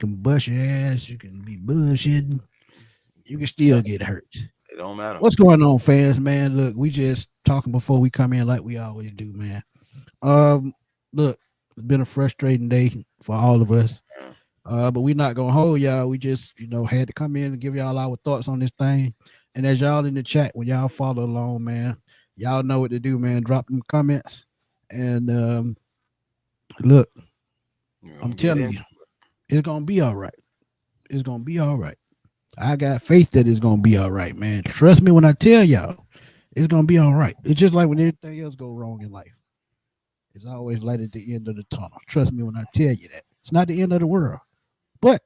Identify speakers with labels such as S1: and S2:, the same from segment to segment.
S1: can bust your ass, you can be bullshitting, you can still get hurt.
S2: It don't matter.
S1: What's going on, fans, man? Look, we just talking before we come in like we always do, man. Um, look, it's been a frustrating day for all of us.
S2: Man.
S1: But we're not gonna hold y'all. We just, had to come in and give y'all our thoughts on this thing. And as y'all in the chat, when y'all follow along, man, y'all know what to do, man. Drop them comments. And look,
S2: You
S1: I'm
S2: gonna get
S1: telling
S2: in?
S1: you, it's gonna be all right. It's gonna be all right. I got faith that it's gonna be all right, man. Trust me when I tell y'all, it's gonna be all right. It's just like when everything else go wrong in life. It's always light at the end of the tunnel. Trust me when I tell you that. It's not the end of the world. But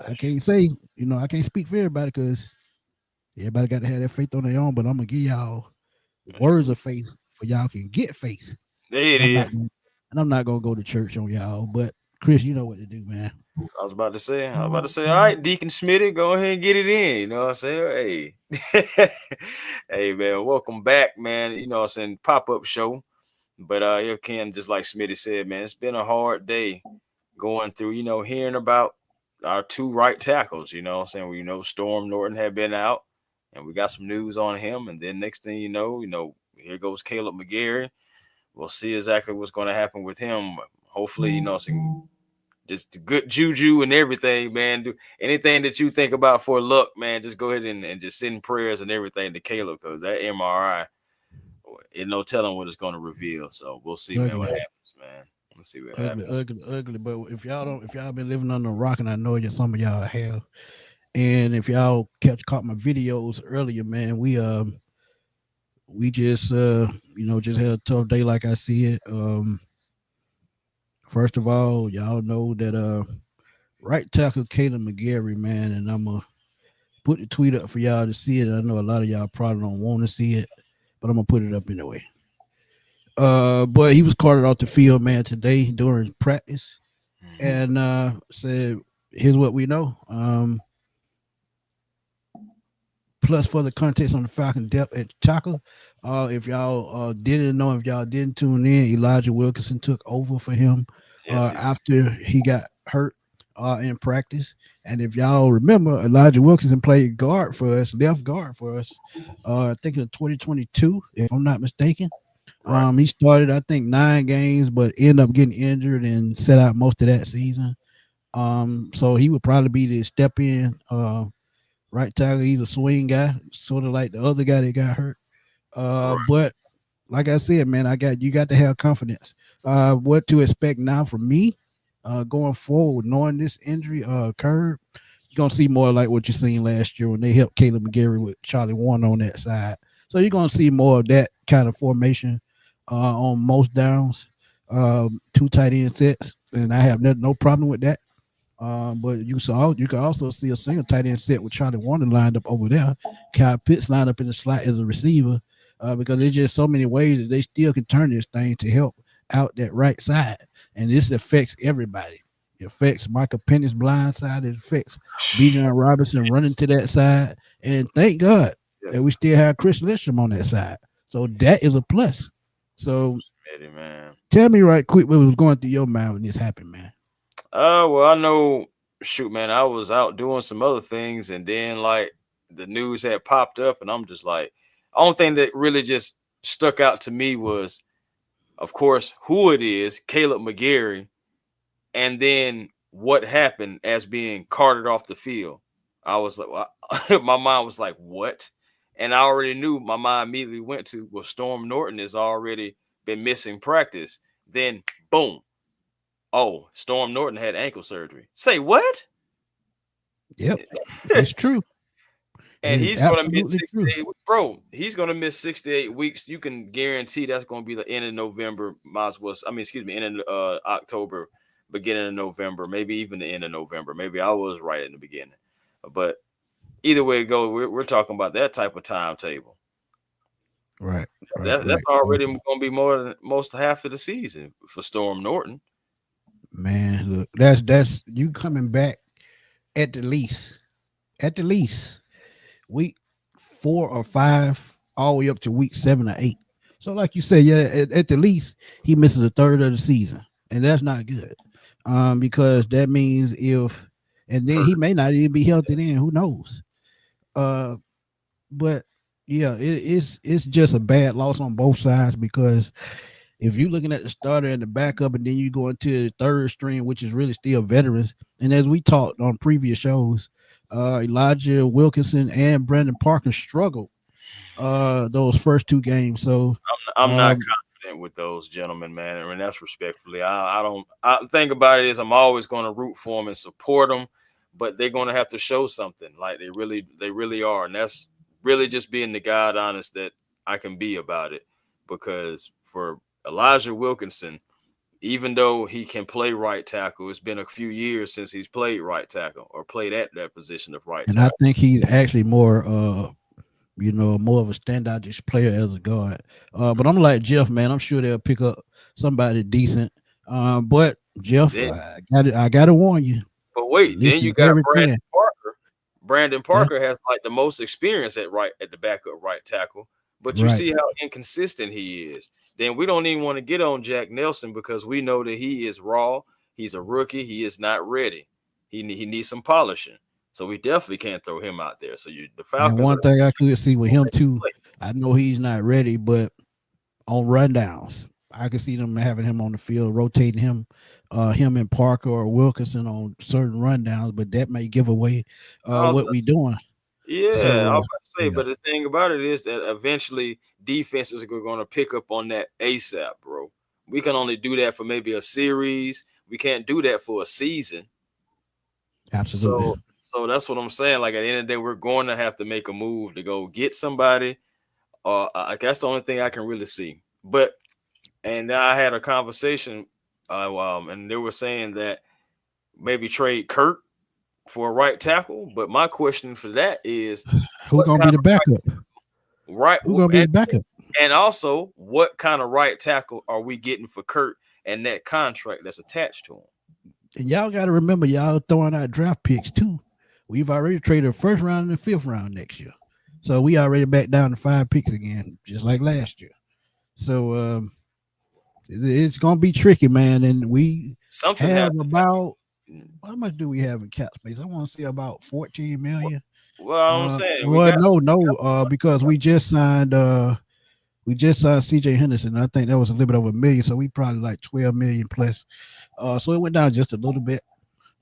S1: I can't say, I can't speak for everybody because everybody got to have that faith on their own. But I'm gonna give y'all
S2: That's
S1: words
S2: true.
S1: of faith for y'all can get faith.
S2: There
S1: And
S2: it
S1: I'm
S2: is.
S1: not and I'm not gonna go to church on y'all. But Chris, you know what to do, man.
S2: I was about to say. I was about to say. All right, Deacon Smitty, go ahead and get it in. You know what I'm saying? Hey, hey, man. Welcome back, man. You know what I'm saying? Pop up show. But you can just like Smitty said, man. It's been a hard day going through. Hearing about our two right tackles. You know what I'm saying? Storm Norton had been out, and we got some news on him. And then next thing here goes Kaleb McGary. We'll see exactly what's going to happen with him. Hopefully, some just good juju and everything, man. Do anything that you think about for luck, man. Just go ahead and just send prayers and everything to Caleb because that MRI, it no telling what it's going to reveal. So we'll see, man, what
S1: Ugly,
S2: happens, man. Let's see what
S1: ugly,
S2: happens.
S1: ugly, ugly. But if y'all been living under a rock, and I know you, some of y'all have, and if y'all caught my videos earlier, man, we just just had a tough day, like I see it. First of all, y'all know that right tackle Caleb McGary, man, and I'm gonna put the tweet up for y'all to see it. I know a lot of y'all probably don't want to see it, but I'm gonna put it up anyway. But he was carted off the field, man, today during practice,
S2: Hmm.
S1: and said, "Here's what we know." Plus, for the context on the Falcon depth at tackle, if y'all didn't know, if y'all didn't tune in, Elijah Wilkinson took over for him
S2: Yes, he did.
S1: after he got hurt in practice. And if y'all remember, Elijah Wilkinson played guard for us, left guard for us. I think in 2022, if I'm not mistaken.
S2: Right.
S1: He started, I think, 9 games, but ended up getting injured and set out most of that season. So he would probably be the step in right tackle. He's a swing guy, sort of like the other guy that got hurt.
S2: Right.
S1: But like I said, man, you got to have confidence. What to expect now from me going forward, knowing this injury occurred, you're gonna see more like what you seen last year when they helped Caleb McGarry with Charlie Warner on that side. So you're gonna see more of that kind of formation on most downs, two tight end sets, and I have no problem with that. But you can also see a single tight end set with Charlie Warner lined up over there. Kyle Pitts lined up in the slot as a receiver because there's just so many ways that they still can turn this thing to help out that right side. And this affects everybody. It affects Michael Penny's blind side. It affects Bijan Robinson running to that side. And thank God
S2: Yeah.
S1: that we still have Chris Lindstrom on that side. So that is a plus. So
S2: Smitty, man.
S1: tell me right quick what was going through your mind when this happened, man.
S2: Well, I know. Shoot, man, I was out doing some other things, and then like the news had popped up, and I'm just like, only thing that really just stuck out to me was, of course, who it is, Caleb McGarry, and then what happened as being carted off the field. I was like, my mind was like, what? And I already knew my mind immediately went to, well, Storm Norton has already been missing practice. Then, boom. Oh, Storm Norton had ankle surgery. Say what?
S1: Yep, it's true. It
S2: And
S1: is
S2: he's going to miss
S1: absolutely true.
S2: 68. Bro, he's going to miss 6 to 8 weeks. You can guarantee that's going to be the end of November. Might as well. I mean, excuse me, end of October, beginning of November, maybe even the end of November. Maybe I was right in the beginning. But either way it goes, we're talking about that type of timetable.
S1: Right, right,
S2: That's
S1: right.
S2: already going to be more than most half of the season for Storm Norton.
S1: Man, look, that's you coming back at the least, at the least week 4 or 5, all the way up to week 7 or 8. So, like you said, yeah, at the least he misses a third of the season, and that's not good. because that means and then
S2: Hurt.
S1: he may not even be healthy then. Who knows? Uh, but yeah, it's just a bad loss on both sides because if you're looking at the starter and the backup, and then you go into the third string, which is really still veterans, and as we talked on previous shows, Elijah Wilkinson and Brandon Parker struggled those first two games. So
S2: I'm not
S1: um,
S2: confident with those gentlemen, man. I mean, that's respectfully. I don't. I think about it is I'm always going to root for them and support them, but they're going to have to show something. Like they really are, and that's really just being the God honest that I can be about it. Because for Elijah Wilkinson, even though he can play right tackle, it's been a few years since he's played right tackle or played at that position of right
S1: and I
S2: tackle.
S1: think he's actually more more of a standout just player as a guard. But I'm like Jeff, man. I'm sure they'll pick up somebody decent. But Jeff,
S2: Then
S1: I gotta warn you.
S2: But
S1: The
S2: wait,
S1: list
S2: then
S1: is
S2: you got
S1: very
S2: Brandon
S1: thin.
S2: Parker. Brandon
S1: Yeah,
S2: Parker has like the most experience at the backup right tackle. But you
S1: right.
S2: see how inconsistent he is. Then we don't even want to get on Jack Nelson because we know that he is raw. He's a rookie. He is not ready. He needs some polishing. So we definitely can't throw him out there. So the
S1: And
S2: Falcons are
S1: one thing I could see with him too,
S2: play.
S1: I know he's not ready, but on rundowns, I could see them having him on the field, rotating him and Parker or Wilkinson on certain rundowns. But that may give away
S2: Oh,
S1: what we doing.
S2: yeah, I
S1: So
S2: was about to say,
S1: yeah,
S2: but the thing about it is that eventually defenses are going to pick up on that ASAP, bro. We can only do that for maybe a series. We can't do that for a season.
S1: absolutely.
S2: So that's what I'm saying. Like at the end of the day, we're going to have to make a move to go get somebody. That's the only thing I can really see. But and I had a conversation, and they were saying that maybe trade Kurt for a right tackle. But my question for that is,
S1: Who
S2: what
S1: gonna be
S2: kind
S1: the
S2: of
S1: backup?
S2: right
S1: Who gonna be the backup?
S2: and also what kind of right tackle are we getting for Kurt and that contract that's attached to him?
S1: And y'all got to remember, y'all throwing out draft picks too. We've already traded the first round and the fifth round next year, so we already back down to 5 picks again, just like last year. So it's gonna be tricky, man. And we
S2: Something
S1: have
S2: has to
S1: about
S2: happen.
S1: how much do we have in cap space? I want to say about 14 million.
S2: Well, I'm saying we
S1: Well,
S2: got
S1: no, because we just signed CJ Henderson. I think that was a little bit over a million, so we probably like 12 million plus. So it went down just a little bit.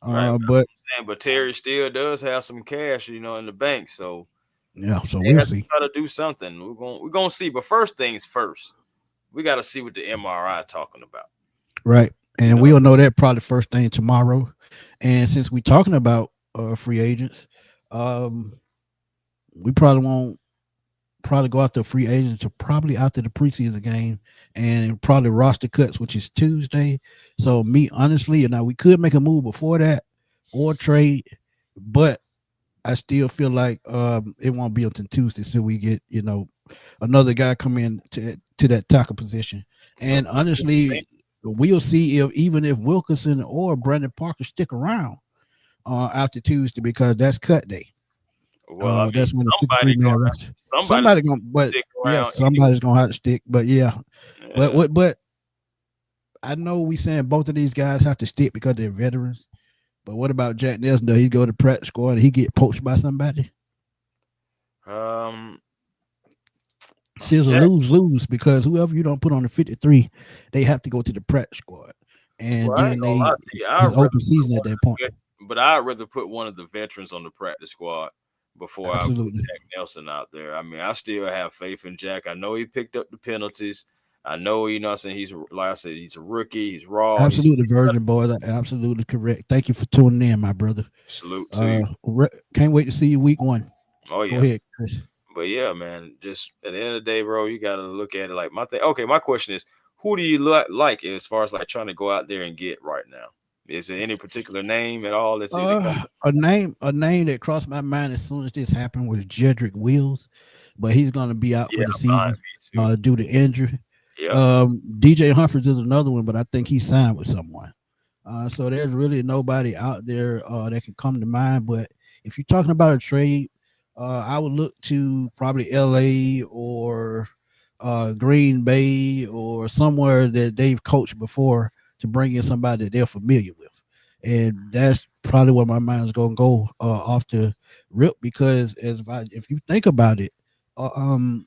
S2: right.
S1: But
S2: I'm saying, but Terry still does have some cash, in the bank. So
S1: yeah, so
S2: they
S1: we'll
S2: have to
S1: see.
S2: try to do something. We're gonna see. But first things first, we got to see what the MRI talking about.
S1: Right.
S2: You
S1: And
S2: know,
S1: we'll know that probably first thing tomorrow. And since we're talking about free agents, um, we probably won't probably go after free agents to probably after the preseason game and probably roster cuts, which is Tuesday. So me honestly, now we could make a move before that or trade, but I still feel like it won't be until Tuesday till we get, another guy come in to that tackle position.
S2: so
S1: And honestly, we'll see if even if Wilkinson or Brandon Parker stick around after Tuesday because that's cut day.
S2: well, I mean,
S1: That's when the 53 man rush.
S2: somebody's
S1: Somebody gonna,
S2: gonna
S1: but
S2: stick
S1: yeah,
S2: around
S1: somebody's gonna have to stick. But yeah, but
S2: anyway.
S1: but I know we saying both of these guys have to stick because they're veterans. But what about Jack Nelson? Does he go to practice squad and he get poached by somebody?
S2: Um,
S1: See, it's a
S2: Jack.
S1: lose because whoever you don't put on the 53, they have to go to the practice squad. And
S2: Well, I ain't
S1: then
S2: gonna lie to you.
S1: it's open season at that point.
S2: But I'd rather put one of the veterans on the practice squad before I put
S1: Absolutely.
S2: Jack Nelson out there. I mean, I still have faith in Jack. I know he picked up the penalties. I know, what I'm saying, like I said, he's a rookie. He's raw.
S1: Absolutely, Virgin Boy. Absolutely correct. Thank you for tuning in, my brother.
S2: Salute to you.
S1: Can't wait to see you week one.
S2: Oh
S1: Go
S2: yeah.
S1: ahead, Chris.
S2: But yeah, man, just at the end of the day, bro, you gotta look at it like my thing. Okay, my question is, who do you like as far as like trying to go out there and get right now? Is there any particular name at all that's either come?
S1: A name that crossed my mind as soon as this happened was Jedrick Wills, but he's going to be out
S2: Yeah,
S1: for the
S2: mine,
S1: season
S2: me too.
S1: due to injury.
S2: Yeah.
S1: DJ Humphries is another one, but I think he signed with someone. So there's really nobody out there that can come to mind. But if you're talking about a trade, I would look to probably LA or Green Bay or somewhere that they've coached before to bring in somebody that they're familiar with. and that's probably where my mind's gonna go off the rip because if you think about it, uh, um,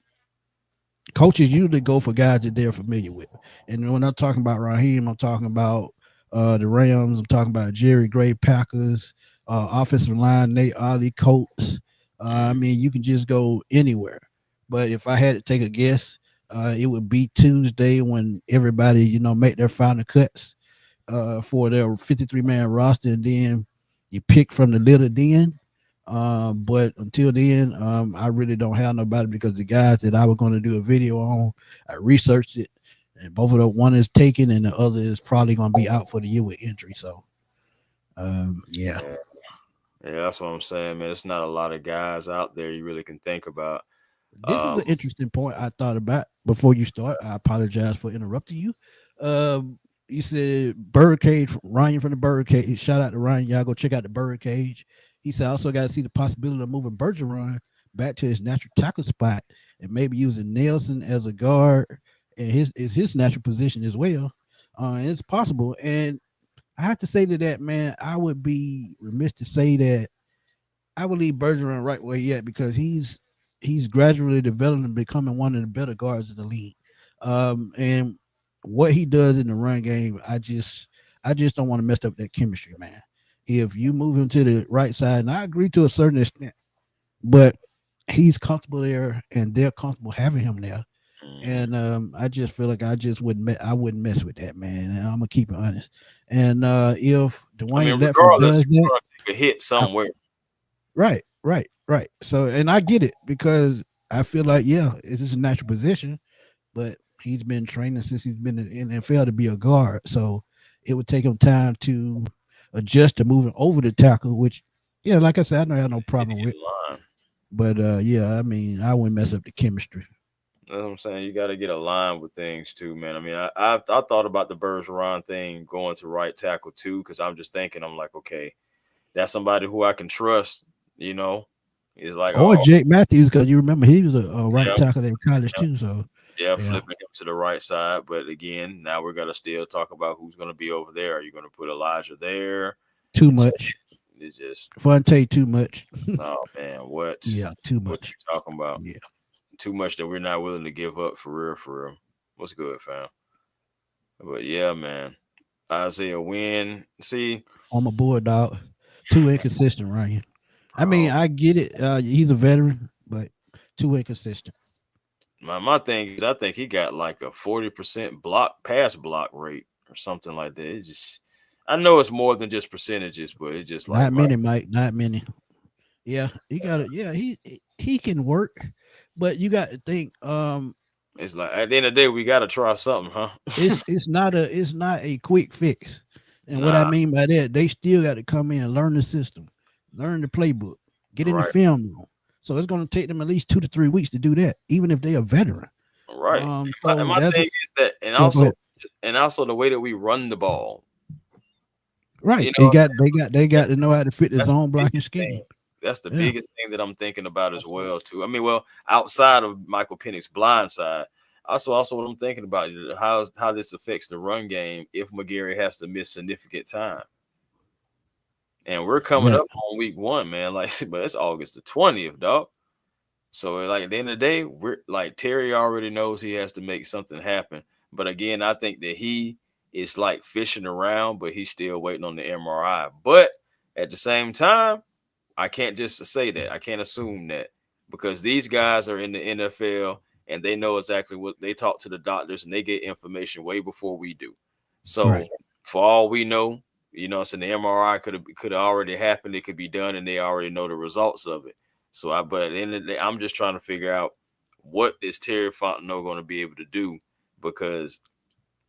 S1: coaches usually go for guys that they're familiar with. And when I'm talking about Raheem, I'm talking about the Rams. I'm talking about Jerry Gray Packers, offensive line Nate Ollie Colts. I
S2: Mm.
S1: mean, you can just go anywhere. But if I had to take a guess, it would be Tuesday when everybody make their final cuts for their 53-man roster, and then you pick from the little den. But until then, I really don't have nobody because the guys that I was going to do a video on, I researched it, and both of the one is taken, and the other is probably going to be out for the year with injury. So, yeah.
S2: Yeah. Yeah, that's what I'm saying, man. It's not a lot of guys out there you really can think about.
S1: This is an
S2: Um,
S1: interesting point I thought about before you start. I apologize for interrupting you. You said Birdcage, Ryan from the Birdcage. Shout out to Ryan. Y'all go check out the Birdcage. He said, I also got to see the possibility of moving Bergeron back to his natural tackle spot and maybe using Nelson as a guard and his natural position as well. And it's possible. And I have to say to that, man, I would be remiss to say that I would leave Bergeron right where he at because he's gradually developing and becoming one of the better guards in the league. And what he does in the run game, I just don't want to mess up that chemistry, man. If you move him to the right side, and I agree to a certain extent, but he's comfortable there, and they're comfortable having him there.
S2: mhm.
S1: And I just feel like I wouldn't mess with that, man. And I'm gonna keep it honest. And if
S2: I mean,
S1: Dwayne Letford
S2: regardless,
S1: does
S2: you're
S1: that,
S2: going to take a hit somewhere.
S1: right, right, right. So, and I get it because I feel like, yeah, it's just a natural position, but he's been training since he's been in the NFL to be a guard. So it would take him time to adjust to moving over the tackle, which, yeah, like I said, I don't have no
S2: Get
S1: problem
S2: in
S1: with.
S2: line.
S1: But yeah, I mean, I wouldn't mess up the chemistry.
S2: That's what I'm saying. You got to get aligned with things too, man. I mean, I thought about the Bergeron thing going to right tackle too, because I'm just thinking, I'm like, okay, that's somebody who I can trust. You know, he's like,
S1: Or
S2: oh,
S1: Jake Matthews, because you remember he was a right
S2: yeah,
S1: tackle in college
S2: yeah,
S1: too. So
S2: yeah,
S1: yeah,
S2: flipping him to the right side. But again, now we're gonna still talk about who's gonna be over there. Are you gonna put Elijah there?
S1: too
S2: It's,
S1: much.
S2: it's just,
S1: Fonte too much.
S2: oh man,
S1: Yeah, too
S2: what
S1: much.
S2: you talking about?
S1: Yeah,
S2: Too much that we're not willing to give up for real, for real. What's good, fam? But yeah, man. Isaiah Wynn. See,
S1: on my board, dog. Too inconsistent, Ryan. I mean,
S2: bro,
S1: I get it. He's a veteran, but too inconsistent.
S2: my thing is, I think he got like a 40% pass block rate or something like that. It's just, I know it's more than just percentages, but it's just like,
S1: Not
S2: bro,
S1: many, Mike. Not many. Yeah, he got it. Yeah, he can work, but you got to think.
S2: it's like at the end of the day, we got to try something, huh?
S1: It's not a quick fix. And what I
S2: Nah,
S1: mean by that, they still got to come in and learn the system, learn the playbook, get in the
S2: right,
S1: film room. So it's going to take them at least 2 to 3 weeks to do that, even if they're a veteran.
S2: right. And
S1: So
S2: my
S1: that's
S2: thing
S1: what.
S2: is that,
S1: Yeah, go ahead.
S2: and also the way that we run the ball, you
S1: Right.
S2: know,
S1: They got to know how to fit the
S2: that's the
S1: zone blocking
S2: biggest thing.
S1: scheme.
S2: That's the
S1: Yeah.
S2: biggest thing that I'm thinking about as well, too. I mean, well, outside of Michael Penix's blind side, also what I'm thinking about is how this affects the run game if McGary has to miss significant time. And we're coming
S1: Yeah.
S2: up on week one, man. Like, but it's August the 20th, dog. So like at the end of the day, we're like Terry already knows he has to make something happen. But again, I think that he is like fishing around, but he's still waiting on the MRI. But at the same time, I can't just say that. I can't assume that because these guys are in the NFL and they know exactly what they talk to the doctors and they get information way before we do. So
S1: Right.
S2: for all we know, so the MRI could have already happened. It could be done, and they already know the results of it. But at the end of the day, I'm just trying to figure out what is Terry Fontenot going to be able to do because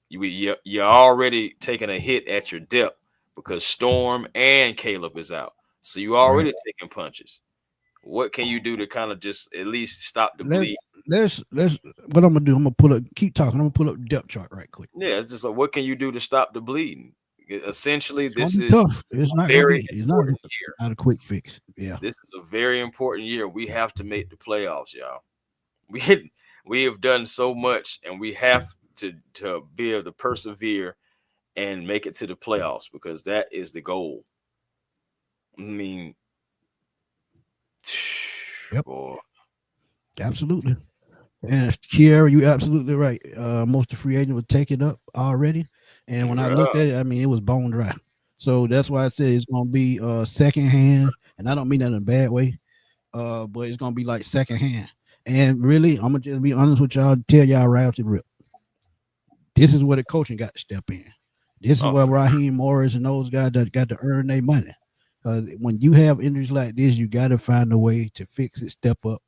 S2: you're already taking a hit at your depth because Storm and Kaleb is out. So you
S1: Right.
S2: already taking punches. What can you do to kind of just at least stop the
S1: Let
S2: bleed?
S1: let's what I'm gonna do. I'm gonna pull up. Keep talking. I'm gonna pull up the depth chart right quick.
S2: Yeah, it's just like what can you do to stop the bleeding? Essentially,
S1: It's gonna
S2: this
S1: be
S2: is
S1: tough. It's
S2: a
S1: not gonna
S2: very
S1: be. It's not
S2: important year.
S1: not a quick fix. Yeah.
S2: This is a very important year. We have to make the playoffs, y'all. We have done so much, and we have to be able to persevere and make it to the playoffs, because that is the goal. I mean,
S1: Yep,
S2: boy,
S1: absolutely. And Kiera, you absolutely right. Most of the free agent was taken up already, and when I looked
S2: yeah,
S1: at it, I mean it was bone dry. So that's why I said it's gonna be second hand, and I don't mean that in a bad way. But it's gonna be like second hand. And really, I'm gonna just be honest with y'all, tell y'all right off the rip. This is where the coaching got to step in. This is
S2: oh,
S1: where
S2: for sure.
S1: Raheem Morris and those guys that got to earn their money. When you have injuries like this, you got to find a way to fix it, step up,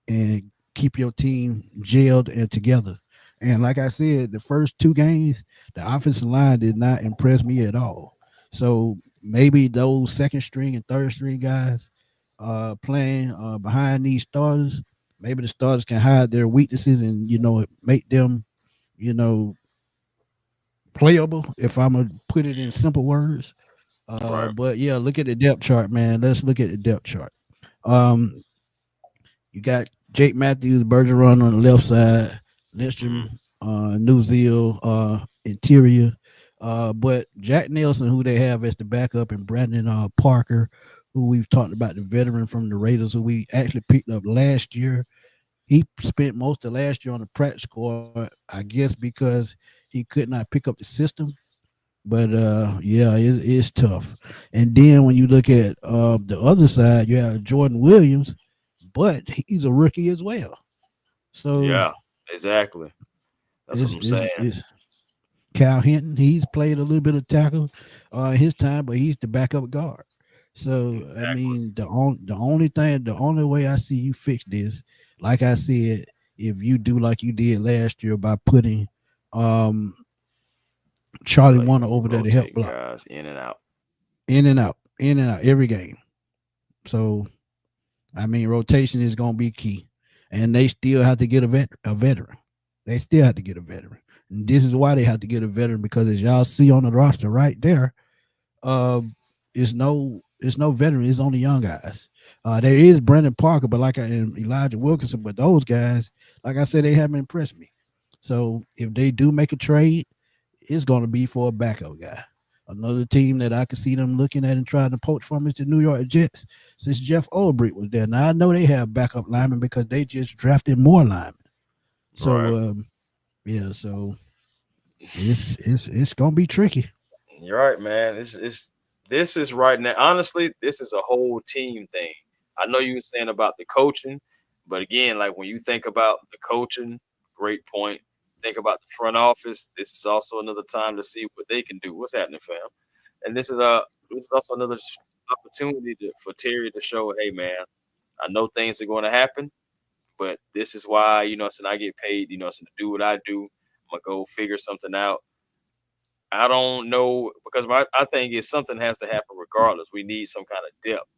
S1: and keep your team gelled and together. And like I said, the first two games, the offensive line did not impress me at all. So maybe those second string and third string guys playing behind these starters, maybe the starters can hide their weaknesses and make them you know playable. If I'm gonna put it in simple words,
S2: Right.
S1: but yeah, look at the depth chart, man. Let's look at the depth chart. Um, You got Jake Matthews, Bergeron on the left side,
S2: Hmm.
S1: Lindstrom, New Zeal, interior. But Jack Nelson, who they have as the backup, and Brandon Parker, who we've talked about, the veteran from the Raiders, who we actually picked up last year. He spent most of last year on the practice squad, I guess, because he could not pick up the system. But yeah, it's tough. And then when you look at the other side, you have Jordan Williams, but he's a rookie as well. So
S2: Yeah, exactly. That's what
S1: it's
S2: I'm
S1: it's,
S2: saying.
S1: it's Cal Hinton. He's played a little bit of tackle his time, but he's the backup guard. So I
S2: Exactly.
S1: mean, the only way I see you fix this, like I said, if you do like you did last year by putting um Charlie
S2: Like
S1: Warner over there to help
S2: rotating
S1: block
S2: guys in and out.
S1: in and out every game. So I mean, rotation is going to be key, and they still have to get a veteran. They still have to get a veteran. And this is why they have to get a veteran because, as y'all see on the roster right there, uh, it's no veteran. It's only young guys. There is Brandon Parker, but and Elijah Wilkinson, but those guys, like I said, they haven't impressed me. So if they do make a trade, it's going to be for a backup guy. Another team that I could see them looking at and trying to poach from is the New York Jets, since Jeff Ulbrich was there. Now I know they have backup linemen because they just drafted more linemen. So
S2: Right.
S1: yeah, so it's gonna be tricky.
S2: You're right, man. It's this is right now. Honestly, this is a whole team thing. I know you were saying about the coaching, but again, like when you think about the coaching, great point. Think about the front office. This is also another time to see what they can do. What's happening, fam? And this is also another opportunity for Terry to show, hey, man, I know things are going to happen, but this is why since I get paid, since to do what I do, I'm gonna go figure something out. I don't know because I think is something has to happen regardless. We need some kind of depth.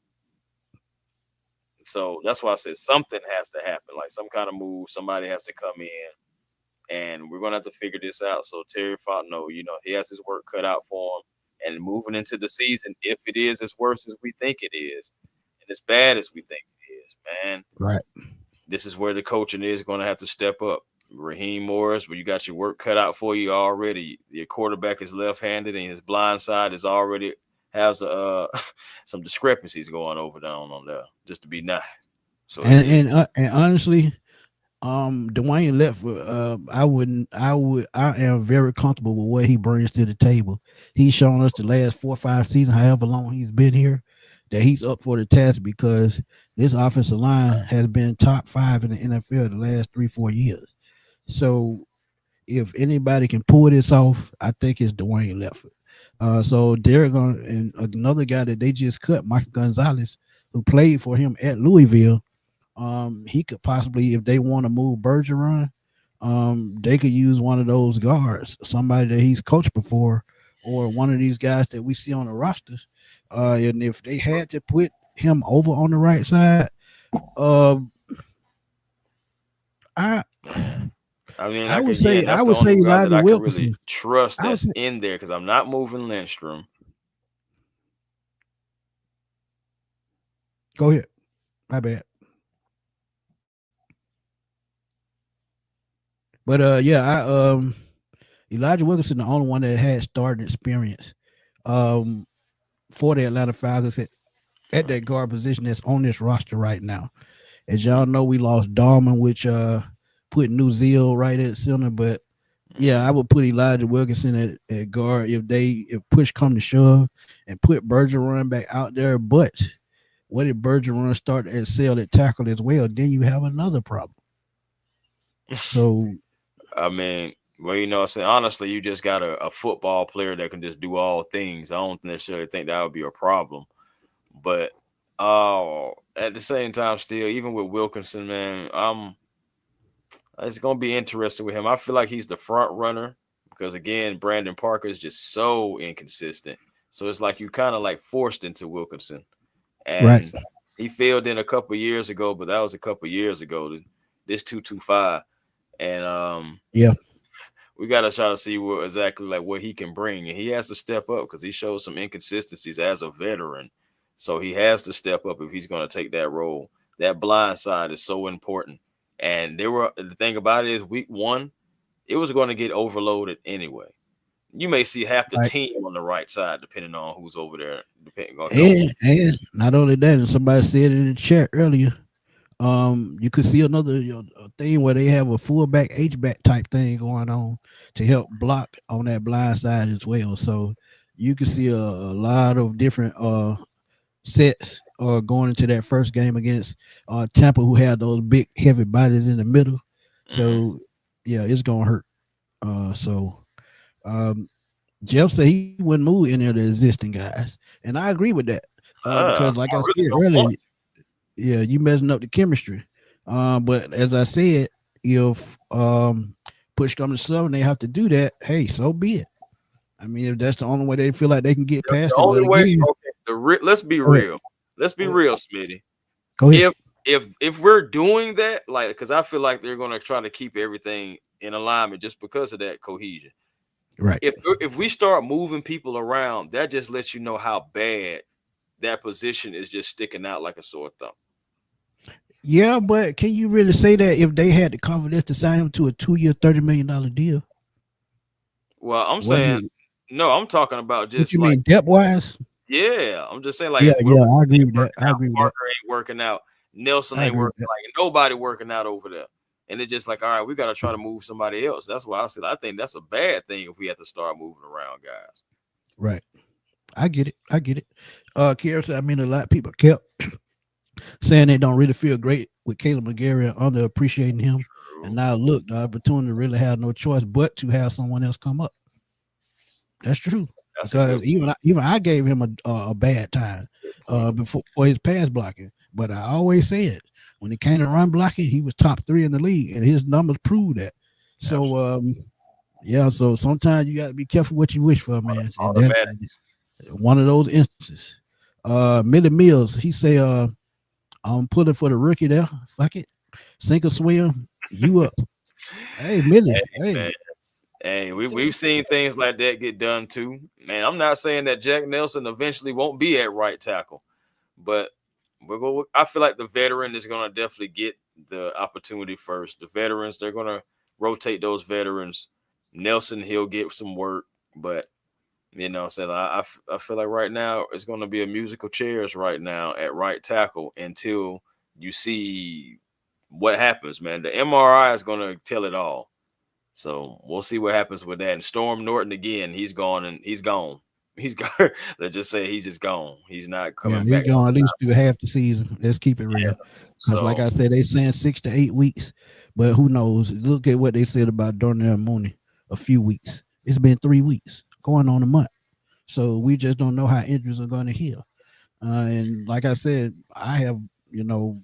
S2: So that's why I said something has to happen, like some kind of move. Somebody has to come in, and we're gonna have to figure this out. So Terry Fontenot, he has his work cut out for him. And moving into the season, if it is as worse as we think it is, and as bad as we think it is, man,
S1: Right.
S2: this is where the coaching is going to have to step up. Raheem Morris, where you got your work cut out for you already. Your quarterback is left-handed, and his blind side is already has some discrepancies going over down on there. Just to be nice, so it is.
S1: And honestly, Dwayne left. I am very comfortable with what he brings to the table. He's shown us the last 4 or 5 seasons, however long he's been here, that he's up for the task because this offensive line has been top five in the NFL the last 3 4 years. So if anybody can pull this off, I think it's Dwayne Lefford. So they're going to, and another guy that they just cut, Michael Gonzalez, who played for him at Louisville. He could possibly, if they want to move Bergeron, they could use one of those guards, somebody that he's coached before, or one of these guys that we see on the rosters. And if they had to put him over on the right side, uh, I
S2: I mean,
S1: I
S2: like
S1: would
S2: again,
S1: say
S2: that's
S1: I
S2: the
S1: would
S2: only
S1: say
S2: guy that
S1: Elijah
S2: I can really
S1: Wilkinson.
S2: trust
S1: I would
S2: that's
S1: say,
S2: in there because I'm not moving Lindstrom.
S1: go ahead. My bad. But yeah, Elijah Wilkinson, the only one that had starting experience um, for the Atlanta Falcons at that guard position that's on this roster right now. As y'all know, we lost Darman, which put New Zeal right at center. But yeah, I would put Elijah Wilkinson at guard if push come to shove and put Bergeron back out there. But what if Bergeron start to excel at tackle as well? Then you have another problem. So
S2: I mean, well, what I'm saying, honestly, you just got a football player that can just do all things. I don't necessarily think that would be a problem. But at the same time, still, even with Wilkinson, man, it's gonna be interesting with him. I feel like he's the front runner because again, Brandon Parker is just so inconsistent. So it's like you kind of like forced into Wilkinson,
S1: right,
S2: and he failed in a couple years ago, but that was a couple years ago. This 225, and
S1: yeah,
S2: we got to try to see what exactly like what he can bring, and he has to step up because he showed some inconsistencies as a veteran. So he has to step up if he's going to take that role. That blind side is so important. And the thing about it is week 1, it was going to get overloaded anyway. You may see half the
S1: right.
S2: team on the right side depending on who's over there, depending on help.
S1: And not only that, and somebody said in the chat earlier, you could see another thing where they have a fullback H back type thing going on to help block on that blind side as well. So you can see a lot of different sets going into that first game against Tampa, who had those big heavy bodies in the middle. So yeah, it's gonna hurt. So um, Jeff said he wouldn't move any of the existing guys, and I agree with that because, like I
S2: I
S1: said
S2: really don't
S1: earlier,
S2: want
S1: yeah, you messing up the chemistry. But as I said, if push comes to shove and they have to do that, hey, so be it. I mean, if that's the only way they feel like they can get
S2: the
S1: past it,
S2: only
S1: but
S2: way.
S1: again,
S2: Okay, let's be
S1: go ahead.
S2: real. Let's be
S1: Go ahead.
S2: real, Smitty.
S1: Go ahead.
S2: If we're doing that, like, because I feel like they're going to try to keep everything in alignment just because of that cohesion.
S1: Right.
S2: If we start moving people around, that just lets you know how bad that position is just sticking out like a sore thumb.
S1: Yeah, but can you really say that if they had the confidence to sign him to a 2-year, $30 million deal?
S2: Well, I'm
S1: Was
S2: saying
S1: it
S2: no. I'm talking about
S1: what
S2: just
S1: you
S2: like
S1: mean depth wise?
S2: yeah. I'm just saying like
S1: Yeah,
S2: if
S1: yeah,
S2: Wilkinson
S1: I agree
S2: ain't
S1: with that.
S2: working
S1: I
S2: out,
S1: agree with that.
S2: Parker ain't working out, Nelson
S1: I
S2: ain't
S1: agree with
S2: working
S1: that.
S2: like nobody working out over there, and it's just like all right, we got to try to move somebody else. That's why I said I think that's a bad thing if we have to start moving around guys.
S1: Right. I get it. I get it. Kiera said, I mean, a lot of people kept saying they don't really feel great with Kaleb McGary and underappreciating him. And
S2: True.
S1: now look, the opportunity really had no choice but to have someone else come up. That's true.
S2: That's a good
S1: Because even I gave him a bad time
S2: point.
S1: before for his pass blocking. But I always said when it came to run blocking, he was top 3 in the league, and his numbers prove that. So
S2: Absolutely.
S1: yeah, so sometimes you got to be careful what you wish for, man, and that
S2: Automatic.
S1: one of those instances. Millie Mills, he say, I'm pulling for the rookie there. Fuck it, sink or swim, you up. Hey, Millie,
S2: Hey
S1: hey,
S2: man. Hey,
S1: I'm telling
S2: we've seen things like that get done too. Man, I'm not saying that Jack Nelson eventually won't be at right tackle, but I feel like the veteran is going to definitely get the opportunity first. The veterans, they're going to rotate those veterans. Nelson, he'll get some work, but so I feel like right now it's going to be a musical chairs right now at right tackle until you see what happens, man. The MRI is going to tell it all. So we'll see what happens with that. And Storm Norton again, he's gone and he's gone. He's gone. Let's just say he's just gone. He's not
S1: yeah,
S2: coming
S1: he's
S2: back.
S1: going at least through half the season. Let's keep it
S2: Yeah.
S1: real. Because, like
S2: So
S1: I said, they saying 6 to 8 weeks, but who knows? Look at what they said about Darnell Mooney a few weeks. It's been 3 weeks, going on a month. So we just don't know how injuries are going to heal. And like I said, I have, you know,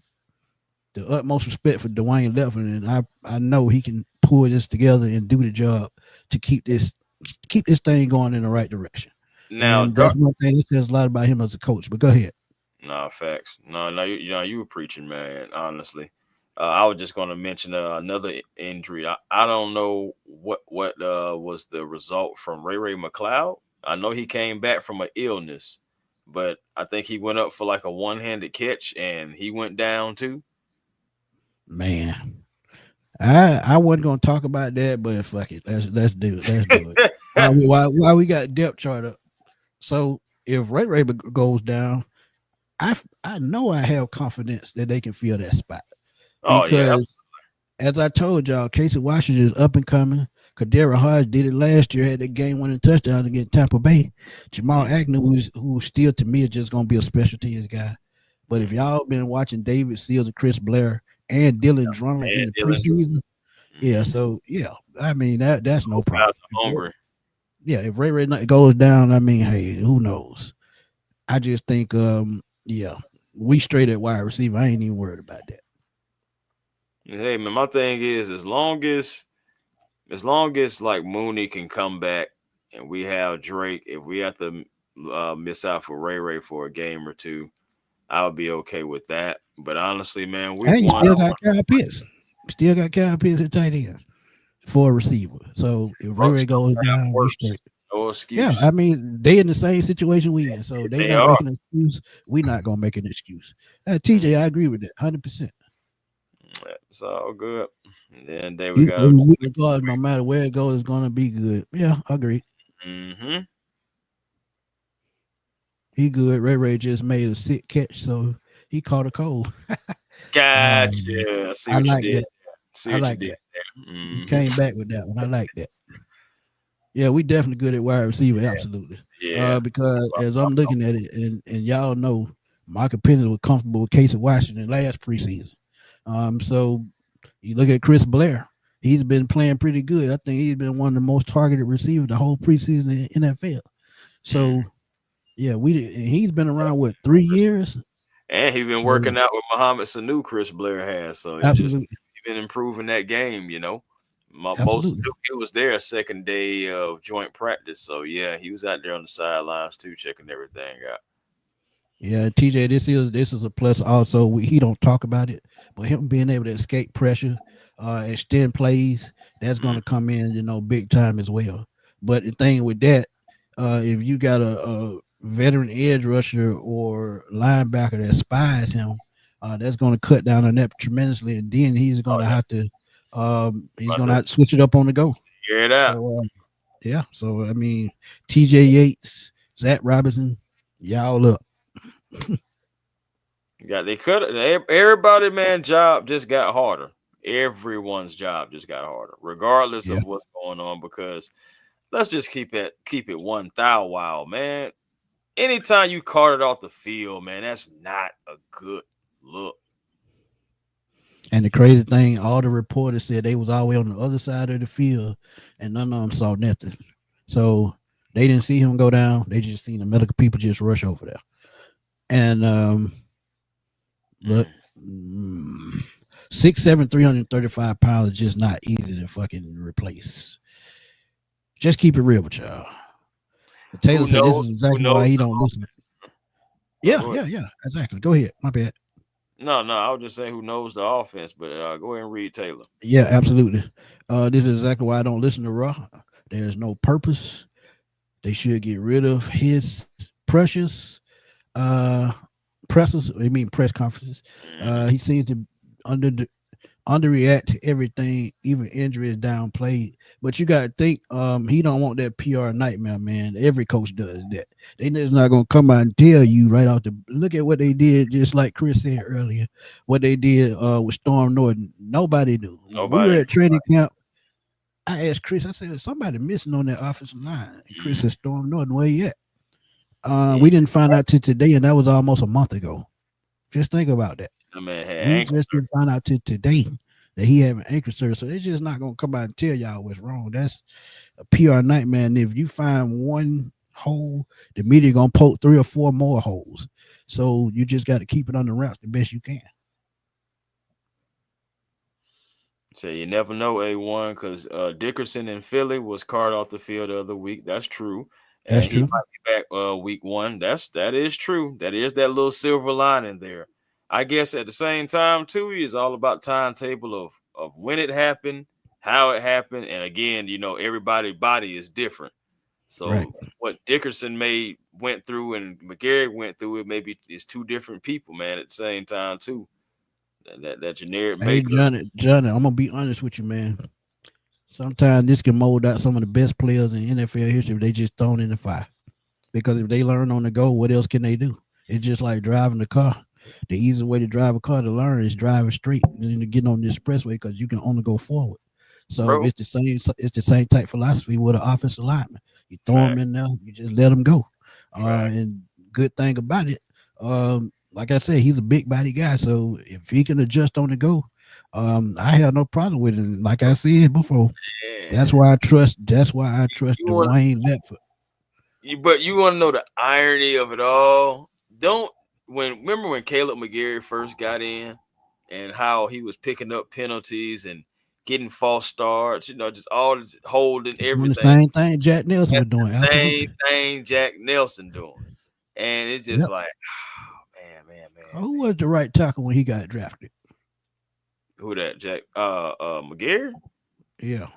S1: the utmost respect for Dwayne Leffin, and I know he can pull this together and do the job to keep this thing going in the right direction.
S2: now,
S1: And that's one thing that says a lot about him as a coach. But go ahead.
S2: no facts. No, you were preaching, man. Honestly, I was just going to mention another injury. I don't know what was the result from Ray McLeod. I know he came back from an illness, but I think he went up for like a one-handed catch and he went down too.
S1: Man, I wasn't gonna talk about that, but fuck it. Let's do it. Let's do it. Why we got depth chart up? So if Ray goes down, I know I have confidence that they can fill that spot
S2: Oh yeah,
S1: because as I told y'all, Casey Washington is up and coming. Kadera Hodge did it last year, had that game winning touchdown against Tampa Bay. Jamal Agnew, who still to me is just gonna be a special teams guy. But if y'all been watching David Seals and Chris Blair and Dylan Drummond in
S2: and
S1: the
S2: Dylan.
S1: preseason, yeah,
S2: Mm-hmm.
S1: so yeah, I mean that's no
S2: Those
S1: problem.
S2: guys are hungry.
S1: Yeah, if Ray goes down, I mean, hey, who knows? I just think, yeah, we straight at wide receiver. I ain't even worried about that.
S2: Hey man, my thing is as long as like Mooney can come back and we have Drake, if we have to miss out for Ray for a game or two, I would be okay with that. But honestly, man, week
S1: Hey, you
S2: one,
S1: still got Kyle Pitts. Still got Kyle Pitts at tight end for a receiver. So if
S2: Bucks
S1: Ray
S2: don't
S1: goes
S2: have
S1: down, we
S2: worse.
S1: straight.
S2: No
S1: Yeah,
S2: excuse.
S1: I mean they in the same situation we in, so they
S2: They
S1: not
S2: are.
S1: making an excuse. We not gonna make an excuse.
S2: Mm,
S1: TJ, I agree with that, 100%.
S2: it's all good. And then they we got.
S1: Regardless, no matter where it goes, it's gonna be good. Yeah, I agree.
S2: Mm-hmm.
S1: He good. Ray just made a sick catch, so he caught a cold.
S2: Gotcha. See
S1: I
S2: what you
S1: like
S2: did.
S1: that.
S2: See
S1: I
S2: what you
S1: like
S2: did
S1: that.
S2: there.
S1: You
S2: Mm-hmm.
S1: came back with that one. I like that. Yeah, we definitely good at wide receiver, absolutely.
S2: Yeah.
S1: Because as I'm looking at it, and y'all know, Michael Penix was comfortable with Casey Washington last preseason. So you look at Chris Blair, he's been playing pretty good. I think he's been one of the most targeted receivers the whole preseason in NFL.
S2: Mm.
S1: So yeah, he's been around what 3 years.
S2: And he been
S1: So
S2: working out with Muhammad Sanu, Chris Blair has. So he just
S1: absolutely,
S2: he been improving that game. Most
S1: absolutely.
S2: he was there second day of joint practice. So yeah, he was out there on the sidelines too, checking everything out.
S1: Yeah, TJ, this is a plus. Also, he don't talk about it, but him being able to escape pressure, extend plays, that's going
S2: Mm.
S1: to come in, big time as well. But the thing with that, if you got a veteran edge rusher or linebacker that spies him, that's going to cut down on that tremendously, and then
S2: Oh yeah,
S1: he's
S2: about
S1: going to
S2: to
S1: have to switch it up on the go.
S2: figure it out.
S1: So yeah, so I mean, TJ Yates, Zach Robinson, y'all up.
S2: Yeah, they could everybody, man, job just got harder. Everyone's job just got harder, regardless
S1: Yeah.
S2: of what's going on. Because let's just keep it 1,000 man. Anytime you carted off the field, man, that's not a good look.
S1: And the crazy thing, all the reporters said they was all the way on the other side of the field, and none of them saw nothing. So they didn't see him go down. They just seen the medical people just rush over there. And look,
S2: Mm.
S1: mm, 6'7", 335 pounds is just not easy to fucking replace. Just keep it real with y'all. Taylor
S2: Who
S1: said this
S2: knows?
S1: is
S2: Who
S1: exactly why
S2: knows?
S1: he don't listen.
S2: Oh,
S1: Yeah,
S2: go ahead.
S1: yeah, yeah, exactly. Go ahead. My bad.
S2: No, I was just saying who knows the offense, but go ahead and read Taylor.
S1: Yeah, absolutely. This is exactly why I don't listen to Raw. There's no purpose. They should get rid of his precious uh presses. I mean press conferences.
S2: Hmm.
S1: He seems to under underreact to everything, even injuries downplayed. But you gotta think, he don't want that PR nightmare, man. Every coach does that. They just not gonna come out and tell you right off the look at what they did, just like Chris said earlier, what they did with Storm Norton. Nobody knew. When we were
S2: Nobody.
S1: at training camp, I asked Chris, I said, somebody missing on that offensive line. And Chris
S2: Mm.
S1: said, Storm Norton, where you at?
S2: Yeah,
S1: We didn't find out till today, and that was almost a month ago. Just think about that.
S2: that man had
S1: We
S2: ankle
S1: just didn't find out till today that he had an ankle surgery. So they're just not gonna come out and tell y'all what's wrong. That's a PR nightmare. And if you find one hole, the media gonna poke 3 or 4 more holes. So you just got to keep it on the wraps the best you can.
S2: So you never know, A1, because Dickerson in Philly was carted off the field the other week. That's true.
S1: That's
S2: And he
S1: true.
S2: might be back week one. That is true. That is that little silver lining there. I guess at the same time, too, it's all about timetable of when it happened, how it happened. And again, everybody's body is different.
S1: Right.
S2: So what Dickerson went through and McGary went through, it maybe is two different people, man, at the same time, too. that generic
S1: Hey,
S2: makeup.
S1: Johnny, I'm gonna be honest with you, man. Sometimes this can mold out some of the best players in NFL history if they just thrown in the fire. Because if they learn on the go, what else can they do? It's just like driving the car. The easiest way to drive a car to learn is driving straight and then to get on the expressway because you can only go forward. So
S2: Bro,
S1: it's the same type philosophy with an offensive lineman. You throw them
S2: fact,
S1: in there, you just let them go.
S2: fact.
S1: And good thing about it, like I said, he's a big body guy. So if he can adjust on the go, I have no problem with it. And like I said before,
S2: Man,
S1: that's why I trust. That's why I trust
S2: you want
S1: Dwayne Ledford.
S2: but you want to know the irony of it all? Don't remember when Kaleb McGary first got in and how he was picking up penalties and getting false starts, just all this holding
S1: He's doing the
S2: everything.
S1: same thing Jack Nelson
S2: That's
S1: was doing.
S2: the same
S1: Absolutely.
S2: thing Jack Nelson doing. And it's just
S1: Yep.
S2: like, oh, man.
S1: Who was the right tackle when he got drafted?
S2: Who that, Jack? McGary?
S1: Yeah.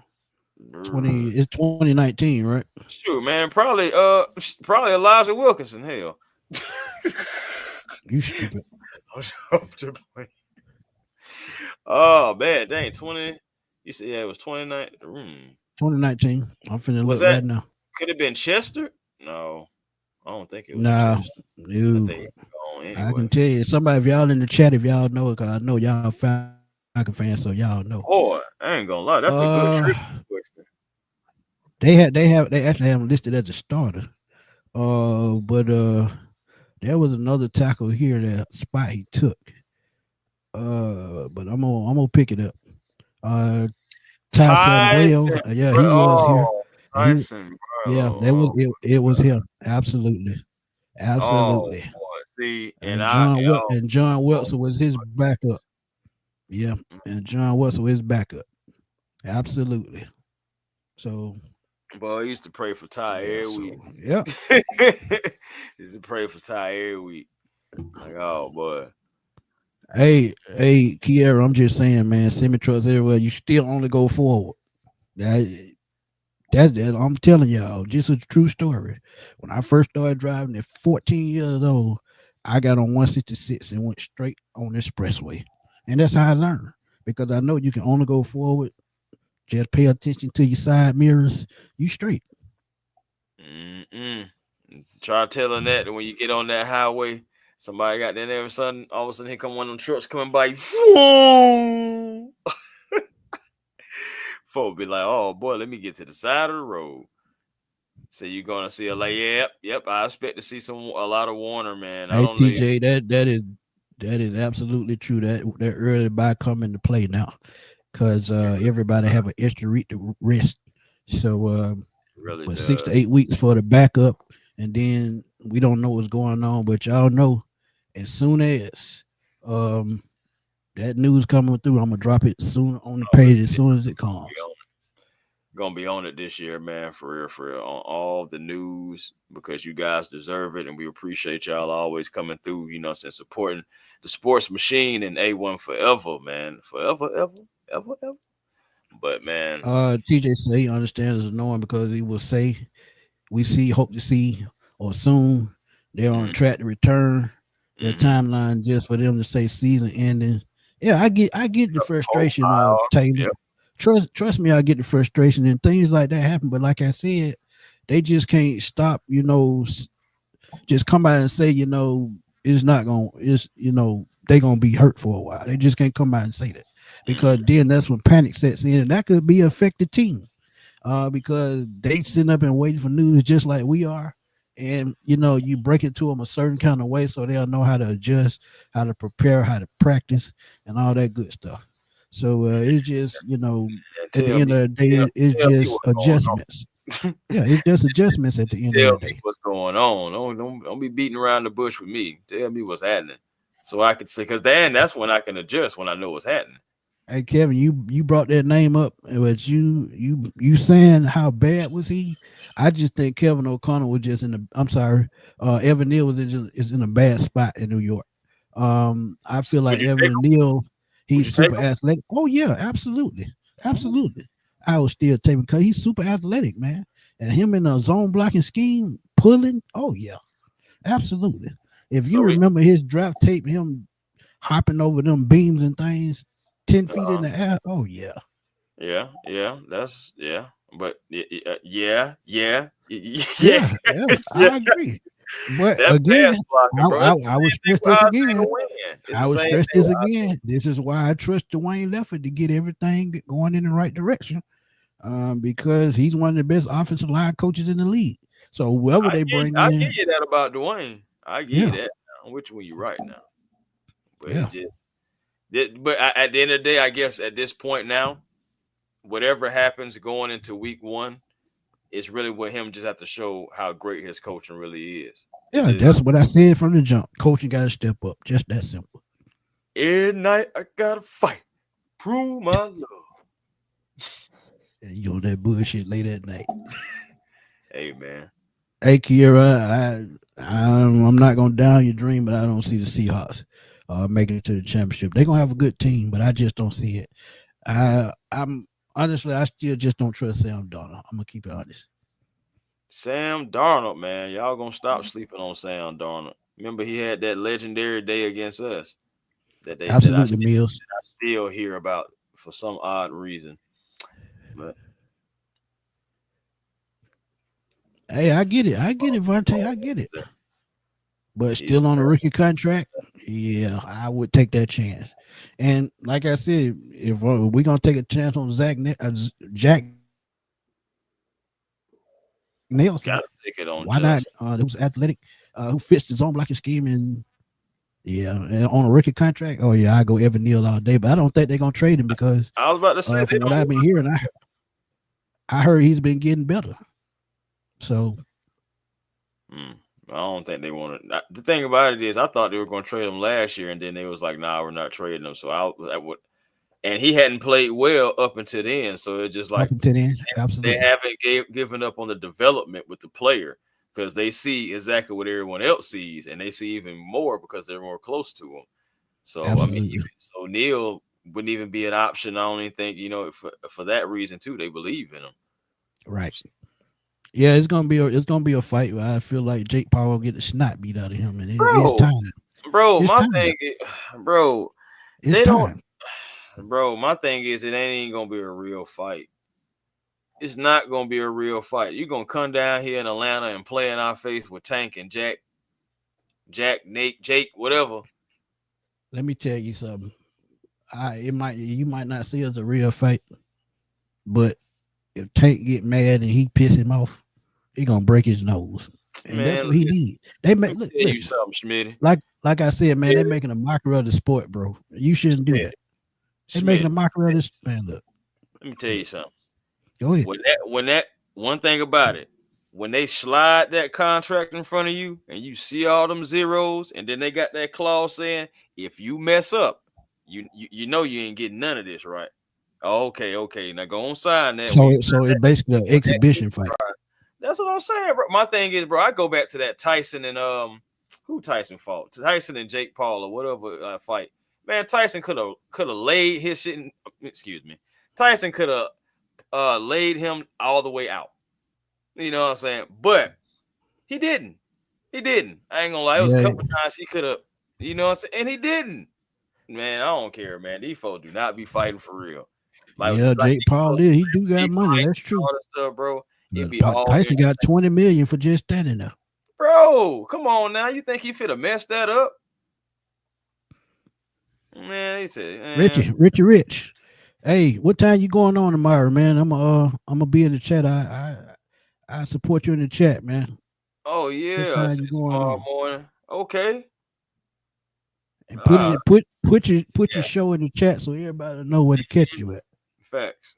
S1: 20. It's 2019, right?
S2: Shoot, man, probably Elijah Wilkinson. Hell,
S1: You stupid.
S2: I'm just playing. Oh man, dang 20. You said yeah, it was 29.
S1: 2019. I'm finna
S2: Was
S1: look
S2: that
S1: right now.
S2: could have been Chester? No, I don't think it was
S1: Nah,
S2: Chester. I
S1: you.
S2: think it's gone
S1: I
S2: anyway.
S1: can tell you. Somebody, if y'all in the chat, if y'all know it, cause I know y'all Falcon fans, so y'all know.
S2: Boy, I ain't gonna lie, that's a good
S1: Uh,
S2: trivia question.
S1: they actually have him listed as a starter. But there was another tackle here that spot he took. But I'm gonna pick it up. Uh, Ty Sambrail,
S2: Tyson,
S1: yeah,
S2: bro.
S1: he was here.
S2: Oh,
S1: He,
S2: Tyson,
S1: yeah,
S2: bro.
S1: that was
S2: Oh,
S1: it. It was him. Absolutely,
S2: oh
S1: absolutely.
S2: boy. See, and
S1: And
S2: I oh,
S1: John
S2: oh,
S1: Wilson was his backup. Yeah, and John Wilson was his backup. Absolutely. So
S2: boy, I used to pray for Ty
S1: yeah,
S2: every week.
S1: so yeah.
S2: Used to pray for Ty every week. Like, oh boy.
S1: Hey, Kiera, I'm just saying, man, semi trucks everywhere. You still only go forward. That, that I'm telling y'all, just a true story. When I first started driving at 14 years old, I got on 166 and went straight on the expressway. And that's how I learned. Because I know you can only go forward. Just pay attention to your side mirrors. You straight.
S2: Mm-mm. Try telling that when you get on that highway, somebody got there, all of a sudden, here come one of them trucks coming by you. Folk be like, oh boy, let me get to the side of the road. So you're gonna see yep. I expect to see a lot of Warner, man. I
S1: Hey
S2: don't know.
S1: TJ, that is absolutely true. That early buy come into play now, because everybody have an extra rest. So,
S2: It really
S1: but 6 to
S2: does.
S1: 8 weeks for the backup, and then we don't know what's going on. But y'all know, as soon as um that news coming through, I'm gonna drop it soon on the
S2: Oh,
S1: page as soon as it comes.
S2: gonna be on it this year, man, for real, on all the news because you guys deserve it, and we appreciate y'all always coming through. Since supporting the sports machine and A1 forever, man, forever, ever. But man,
S1: TJ say he understands it's annoying because he will say hope to see, or soon they're on
S2: mm,
S1: track to return. Their
S2: mm-hmm.
S1: timeline just for them to say season ending. Yeah, I get the frustration,
S2: Profile,
S1: Taylor.
S2: yep.
S1: Trust me, I get the frustration and things like that happen. But like I said, they just can't stop, just come out and say, it's not gonna they gonna be hurt for a while. They just can't come out and say that. Because
S2: Mm-mm.
S1: then that's when panic sets in, and that could be affect the team. Because they sitting up and waiting for news just like we are. And you break it to them a certain kind of way so they'll know how to adjust, how to prepare, how to practice, and all that good stuff. So it's just
S2: And
S1: at the
S2: tell
S1: end
S2: me,
S1: of the day, it's
S2: tell me
S1: just
S2: what's going
S1: adjustments.
S2: on.
S1: Yeah, it's just adjustments at the end of
S2: Tell
S1: the
S2: me
S1: day.
S2: what's going on. Don't be beating around the bush with me. Tell me what's happening, so I can say. Because then that's when I can adjust when I know what's happening.
S1: Hey Kevin, you brought that name up, but you saying how bad was he? I just think Kevin O'Connor was just in the. I'm sorry, Evan Neal is in a bad spot in New York. I feel
S2: Would
S1: like
S2: you take
S1: Evan
S2: him?
S1: Neal,
S2: Would
S1: he's
S2: you take
S1: super
S2: him?
S1: athletic. Oh yeah, absolutely,
S2: Mhm.
S1: absolutely. I would still take him because he's super athletic, man. And him in a zone blocking scheme, pulling. Oh yeah, absolutely. If you
S2: So he,
S1: remember his draft tape, him hopping over them beams and things 10 feet in
S2: Uh,
S1: the air. Oh yeah.
S2: yeah, that's yeah. But yeah,
S1: Yeah, yeah,
S2: yeah.
S1: I agree. But
S2: That pass
S1: again,
S2: blocking, bro. It's the
S1: I would
S2: same thing
S1: stress
S2: with
S1: this
S2: Isaiah
S1: again.
S2: Wynn. It's
S1: I
S2: the
S1: would
S2: same
S1: stress
S2: thing
S1: this
S2: with Isaiah.
S1: again. This is why I trust Dwayne Leffert to get everything going in the right direction. Because he's one of the best offensive line coaches in the league. So whoever they bring
S2: I give
S1: in,
S2: you that about Dwayne. I give you
S1: yeah,
S2: that. Now. Which one you right now? But it
S1: yeah,
S2: just, at the end of the day, I guess at this point now, whatever happens going into week one, it's really with him just have to show how great his coaching really is. It
S1: yeah.
S2: just
S1: That's what I said from the jump. Coaching got to step up. Just that simple.
S2: every night I gotta fight, prove my love.
S1: And you on that bullshit late at night.
S2: Hey man,
S1: Hey Kiera, I'm not gonna down your dream, but I don't see the Seahawks making it to the championship. They're gonna have a good team, but I just don't see it. I'm honestly, I still just don't trust Sam Darnold. I'm gonna keep it honest.
S2: Sam Darnold, man, y'all gonna stop sleeping on Sam Darnold. Remember, he had that legendary day against us
S1: Absolutely, Mills.
S2: I still hear about for some odd reason. But
S1: Hey, I get it. I get it, Vontae. I get it. But
S2: he's
S1: still on a rookie contract, yeah, I would take that chance. And like I said, if we're gonna take a chance on Jack Nelson,
S2: gotta take it on
S1: why not?
S2: Josh.
S1: Who's athletic, who fits the zone blocking scheme, and yeah, and on a rookie contract. Oh yeah, I go Evan Neal all day, but I don't think they're gonna trade him because
S2: I was about to say they
S1: from what I've
S2: don't.
S1: been hearing, I heard he's been getting better. So
S2: Hmm, I don't think they want to. The thing about it is, I thought they were going to trade him last year, and then they was like, "Nah, we're not trading him." So I would, and he hadn't played well up until then. So it's just
S1: up
S2: like
S1: until then,
S2: they
S1: absolutely,
S2: haven't given up on the development with the player because they see exactly what everyone else sees, and they see even more because they're more close to him. So I mean,
S1: absolutely,
S2: so Neil wouldn't even be an option. I don't even think for that reason too. They believe in him,
S1: right. Yeah, it's gonna be a fight. Where I feel like Jake Paul will get the snot beat out of him, and it's
S2: bro.
S1: time.
S2: Bro,
S1: It's
S2: my
S1: time.
S2: thing, is, bro,
S1: It's
S2: they don't.
S1: time.
S2: Bro, my thing is it ain't gonna be a real fight. It's not gonna be a real fight. You're gonna come down here in Atlanta and play in our face with Tank and Nate, Jake, whatever.
S1: Let me tell you something. You might not see it as a real fight, but if Tank get mad and he piss him off, he gonna break his nose, and that's
S2: Man,
S1: what he need. They
S2: let
S1: make
S2: me tell you
S1: listen,
S2: something, Smitty.
S1: like I said, man. They're
S2: Smitty,
S1: making a mockery of the sport, bro. You shouldn't do
S2: Smitty,
S1: that. They're making a
S2: Smitty.
S1: mockery of this. Man, look,
S2: Let me tell you something.
S1: go ahead.
S2: When that one thing about it, when they slide that contract in front of you and you see all them zeros, and then they got that clause saying if you mess up, you know you ain't getting none of this, right? Okay. Now go on sign that when
S1: So
S2: you
S1: it's basically an exhibition fight.
S2: that's what I'm saying, bro. My thing is, bro, I go back to that Tyson and who Tyson fought? Tyson and Jake Paul or whatever fight. Man, Tyson could have laid his shit in, excuse me. Tyson could have laid him all the way out. You know what I'm saying? But he didn't. He didn't. I ain't gonna lie. It was a
S1: Yeah,
S2: couple times he could have, you know what I'm saying? And he didn't. Man, I don't care, man. These folks do not be fighting for real.
S1: yeah.
S2: Like
S1: Jake Paul
S2: these
S1: did.
S2: folks
S1: He do
S2: be
S1: got money.
S2: fighting
S1: That's
S2: and
S1: true.
S2: all that stuff, bro. It
S1: But
S2: be all
S1: Tyson got 20 million for just standing there.
S2: bro. Come on now. You think he finna mess that up? Man, he said,
S1: Rich. Hey, what time you going on tomorrow, man? I'm gonna be in the chat. I support you in the chat, man.
S2: oh
S1: What
S2: yeah, I
S1: time
S2: see
S1: you going
S2: tomorrow
S1: on?
S2: morning. Okay.
S1: And
S2: Uh,
S1: put your
S2: yeah,
S1: show in the chat so everybody know where to catch you at.
S2: facts.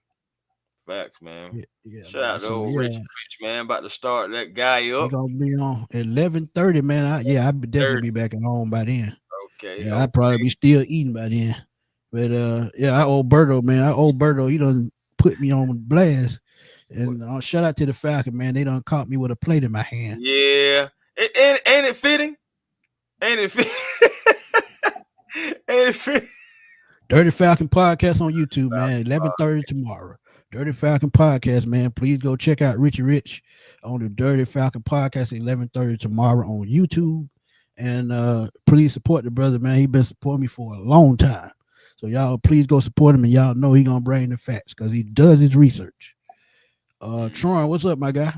S2: Facts, man.
S1: Yeah,
S2: Shout
S1: man.
S2: out to
S1: So
S2: old
S1: yeah,
S2: Rich man, about to start that guy
S1: we
S2: up.
S1: gonna be on 11:30, man. I'll definitely
S2: 30.
S1: be back at home by then.
S2: Okay,
S1: Yeah, I'd
S2: okay.
S1: probably be still eating by then. But yeah, I owe Berto, man. He done put me on blast. And shout out to the Falcon, man. They done caught me with a plate in my hand.
S2: Yeah. Ain't it fitting? Ain't it fitting? Ain't it fitting?
S1: Dirty Falcon Podcast on YouTube, man. 11:30 tomorrow. Dirty Falcon Podcast, man. Please go check out Richie Rich on the Dirty Falcon Podcast at 11:30 tomorrow on YouTube. And please support the brother, man. He been supporting me for a long time. So y'all please go support him, and y'all know he gonna bring the facts because he does his research.
S2: Mm.
S1: Tron, what's up, my guy?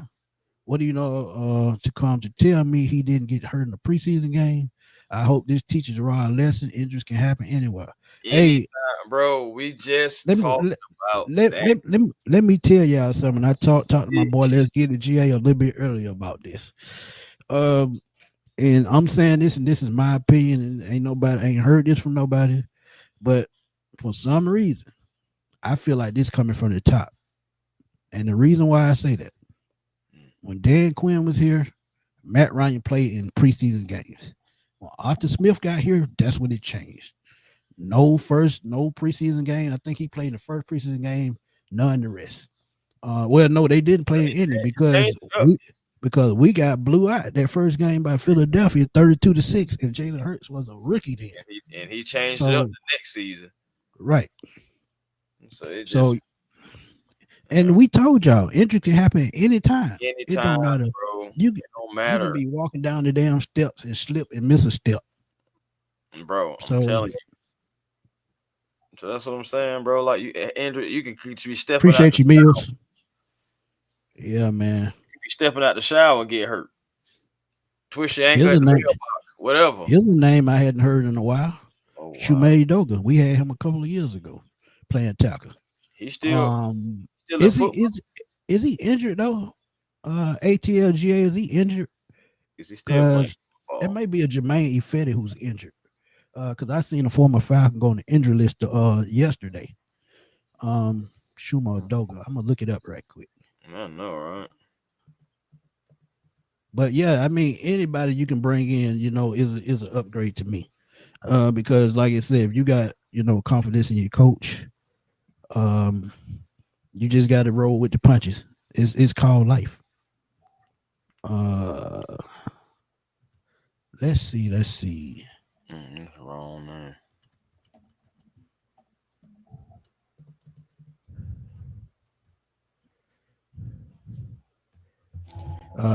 S1: What do you know to come to tell me he didn't get hurt in the preseason game? I hope this teaches Rod a lesson. Injuries can happen anywhere. Hey,
S2: Anytime, bro. We just
S1: let me
S2: talked
S1: let,
S2: about
S1: let,
S2: that.
S1: let, let, me, let me tell y'all something. I talked to my boy. Let's get the GA a little bit earlier about this. Um, and I'm saying this, and this is my opinion, and ain't heard this from nobody. But for some reason, I feel like this coming from the top. And the reason why I say that, when Dan Quinn was here, Matt Ryan played in preseason games. When Arthur Smith got here, that's when it changed. No preseason game. I think he played the first preseason game, none the rest. Well, no, they didn't play in any
S2: Change
S1: because
S2: it up.
S1: we got blew out that first game by Philadelphia, 32-6, and Jalen Hurts was a rookie then.
S2: And he changed it up
S1: So
S2: the next season.
S1: right.
S2: So it
S1: So
S2: just
S1: and we told y'all injury can happen anytime. It
S2: anytime,
S1: don't matter.
S2: bro.
S1: You
S2: It don't
S1: you can
S2: matter.
S1: be walking down the damn steps and slip and miss a step.
S2: Bro, I'm
S1: So
S2: telling you. So that's what I'm saying, bro. Like Andrew, you can be stepping out
S1: appreciate you, Mills. Yeah, man.
S2: be stepping out the shower and get hurt. Twist your ankle
S1: Here's
S2: at
S1: a
S2: the
S1: name.
S2: mailbox, whatever.
S1: Here's a name I hadn't heard in a while.
S2: Oh wow.
S1: Shumay Doga. We had him a couple of years ago playing tackle.
S2: He's
S1: Um,
S2: still in
S1: is he
S2: football.
S1: is he injured though? ATLGA, is he injured?
S2: Is he still playing
S1: Because it
S2: football?
S1: may be a Jermaine Ifedi who's injured. Because I seen a former Falcon go on the injury list yesterday. Shuma Doga. I'm gonna look it up right quick.
S2: I know, right?
S1: But yeah, I mean anybody you can bring in, is an upgrade to me. Because like I said, if you got confidence in your coach, um, you just got to roll with the punches. It's called life. Uh, let's see.
S2: That's wrong, man.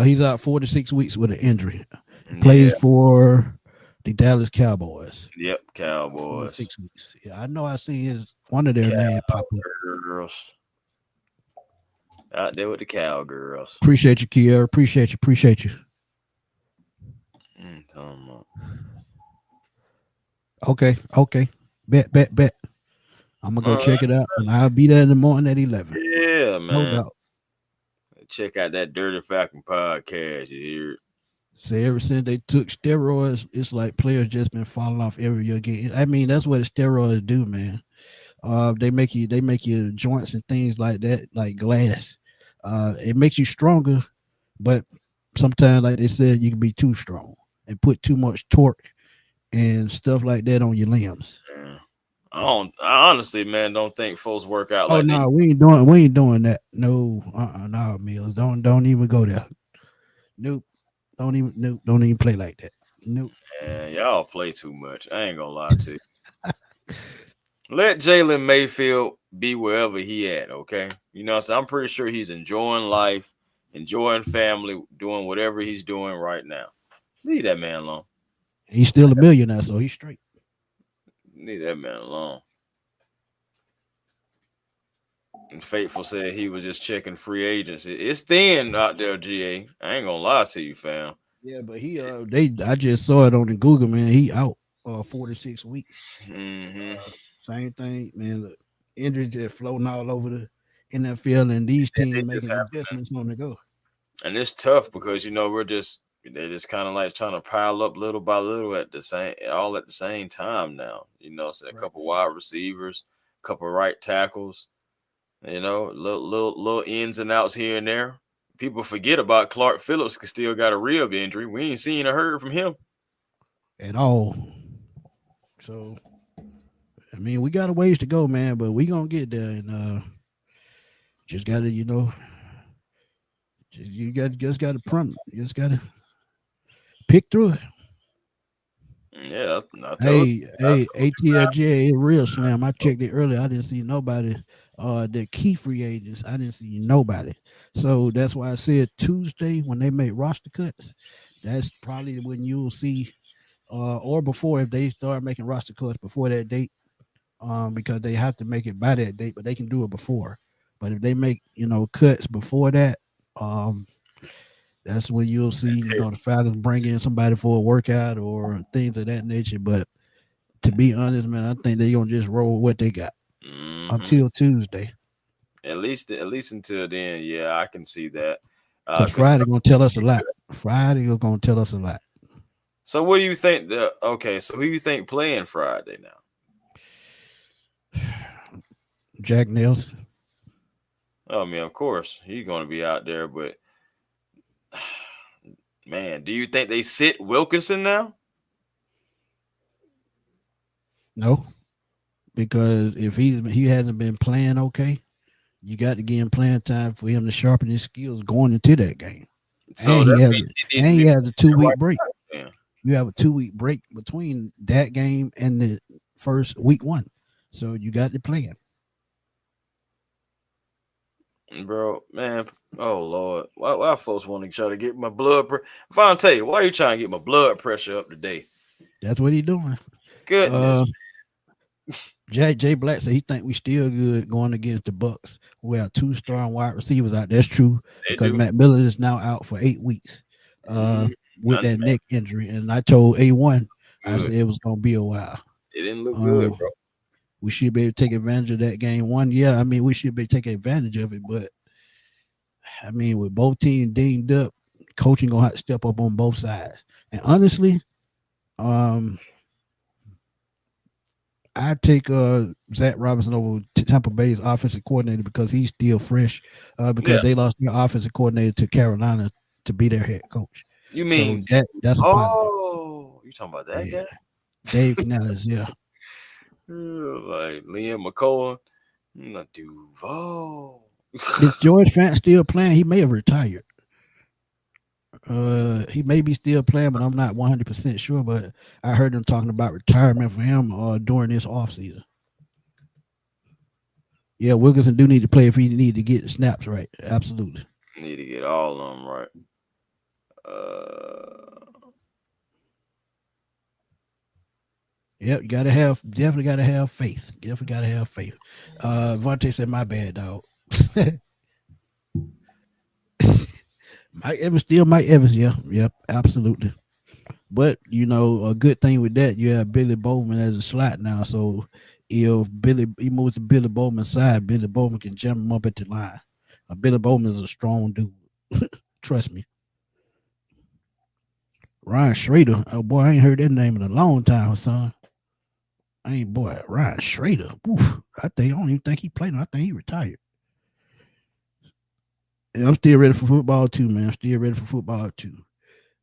S1: He's out 4 to 6 weeks with an injury.
S2: Yeah.
S1: Plays for the Dallas Cowboys.
S2: Yep.
S1: Four to
S2: Cowboys.
S1: six weeks. Yeah, I know. I see his one of their names pop up.
S2: Cowgirls. Out there with the cowgirls.
S1: Appreciate you, Kiera. Appreciate you.
S2: Talking about.
S1: Okay. Bet. I'm gonna go
S2: All right.
S1: check it out, and I'll be there in the morning at 11.
S2: Yeah,
S1: No
S2: man.
S1: doubt.
S2: Check out that Dirty Falcon podcast. You hear it?
S1: Say ever since they took steroids, it's like players just been falling off every year again. I mean, that's what the steroids do, man. They make you joints and things like that, like glass. It makes you stronger, but sometimes, like they said, you can be too strong and put too much torque and stuff like that on your limbs.
S2: Yeah. I honestly, man, don't think folks work out
S1: Oh
S2: like they.
S1: no, we ain't doing that. No, no, Mills. Don't even go there. Nope. Don't even play like that. Nope.
S2: Man, y'all play too much. I ain't gonna lie to you. Let Jalen Mayfield be wherever he at, okay? You know what I'm saying? I'm pretty sure he's enjoying life, enjoying family, doing whatever he's doing right now. Leave that man alone.
S1: He's still a millionaire, so he's straight.
S2: Leave that man alone. And Faithful said he was just checking free agents. It's thin out there, GA. I ain't gonna lie to you, fam.
S1: Yeah, but I just saw it on the Google, man. He out 4 to 6 weeks.
S2: Hmm.
S1: Same thing, man. Look, injuries just floating all over the NFL, and these teams
S2: It just
S1: making
S2: happened.
S1: adjustments on the go.
S2: And it's tough because they're just kind of like trying to pile up little by little all at the same time now. So a
S1: Right.
S2: couple wide receivers, a couple right tackles, little ins and outs here and there. People forget about Clark Phillips still got a rib injury. We ain't seen or heard from him.
S1: At all. So I mean, we got a ways to go, man, but we gonna get there, and just gotta, you just gotta pick through it.
S2: Yeah, I told
S1: Hey,
S2: you. I
S1: hey,
S2: told
S1: ATLJ, real slam. I checked it earlier. I didn't see nobody. The key free agents, I didn't see nobody. So that's why I said Tuesday when they make roster cuts. That's probably when you'll see. or before if they start making roster cuts before that date, because they have to make it by that date, but they can do it before. But if they make cuts before that, um, that's when you'll see
S2: That's it.
S1: the Falcons bring in somebody for a workout or things of that nature. But to be honest, man, I think they're gonna just roll with what they got
S2: Hmm.
S1: until Tuesday.
S2: At least until then, yeah, I can see that.
S1: Because
S2: Cause
S1: Friday gonna tell us a lot. Friday is gonna tell us a lot.
S2: so what do you think? Okay, so who you think playing Friday now?
S1: Jack Nelson.
S2: Oh, I mean, of course he's going to be out there, but man, do you think they sit Wilkinson now?
S1: No, because if he hasn't been playing okay, you got to give him playing time for him to sharpen his skills going into that game.
S2: So
S1: And
S2: that
S1: he has
S2: means
S1: a,
S2: he needs to
S1: and
S2: be
S1: he has a
S2: playing
S1: 2 week
S2: right
S1: break.
S2: now.
S1: You have a 2 week break between that game and the first week one, so you got to play him.
S2: Bro, man. Oh Lord, why folks want to try to get my blood pressure? If I tell you, why you trying to get my blood pressure up today?
S1: That's what he's doing.
S2: Goodness,
S1: Uh, Jay Black said he think we still good going against the Bucks. We have two strong wide receivers out. That's true
S2: they
S1: because
S2: do.
S1: Matt Miller is now out for 8 weeks
S2: Mm,
S1: with
S2: I-
S1: that neck injury. And I told A1, I
S2: good.
S1: said it was gonna be a while.
S2: It didn't look good,
S1: Um,
S2: bro.
S1: we should be able to take advantage of that game one. Yeah, I mean we should be taking advantage of it, but I mean with both teams dinged up, coaching gonna have to step up on both sides. And honestly, um, I take Zach Robinson over Tampa Bay's offensive coordinator because he's still fresh. Because
S2: Yeah,
S1: they lost their offensive coordinator to Carolina to be their head coach.
S2: you
S1: So
S2: mean?
S1: that's a positive.
S2: Oh, you talking about that
S1: Yeah,
S2: guy?
S1: Dave Canales. Yeah,
S2: Like Liam McCollum, not Duval.
S1: is George Fant still playing? He may have retired. He may be still playing, but I'm not 100% sure. But I heard them talking about retirement for him during this offseason. Yeah, Wilkinson do need to play if he need to get the snaps right. Absolutely.
S2: Need to get all of them right. Uh,
S1: Yep, you gotta have definitely gotta have faith. Definitely gotta have faith. Vontae said, "My bad, dog." Mike Evans still Mike Evans. Yeah, yep, absolutely. But a good thing with that, you have Billy Bowman as a slot now. So if Billy he moves to Billy Bowman's side, Billy Bowman can jump him up at the line. Billy Bowman is a strong dude. Trust me. Ryan Schrader. Oh boy, I ain't heard that name in a long time, son. I ain't boy Ryan Schrader. Oof, I don't even think he played. I think he retired. And I'm still ready for football too, man. I'm still ready for football too.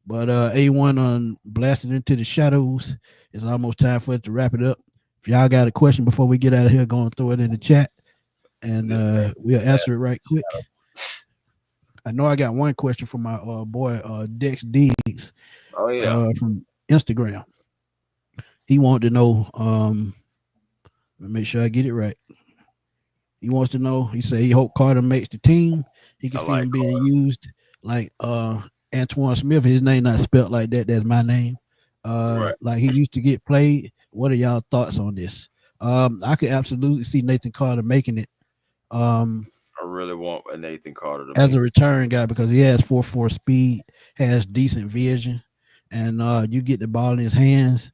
S1: But A1 on blasting into the shadows. It's almost time for it to wrap it up. If y'all got a question before we get out of here, go and throw it in the chat, and
S2: this man,
S1: we'll answer it right quick. I know I got one question from my boy Dex Diggs
S2: oh yeah,
S1: from Instagram. He wanted to know. Let me make sure I get it right. He wants to know. He said he hope Carter makes the team. He can
S2: I
S1: see
S2: like
S1: him being used like Antoine Smith. His name not spelled like that. That's my name.
S2: right.
S1: Like he used to get played. What are y'all thoughts on this? I could absolutely see Nathan Carter making it. Um,
S2: I really want a Nathan Carter to
S1: as
S2: make
S1: a
S2: it.
S1: return guy because he has 4.4 speed, has decent vision, and you get the ball in his hands.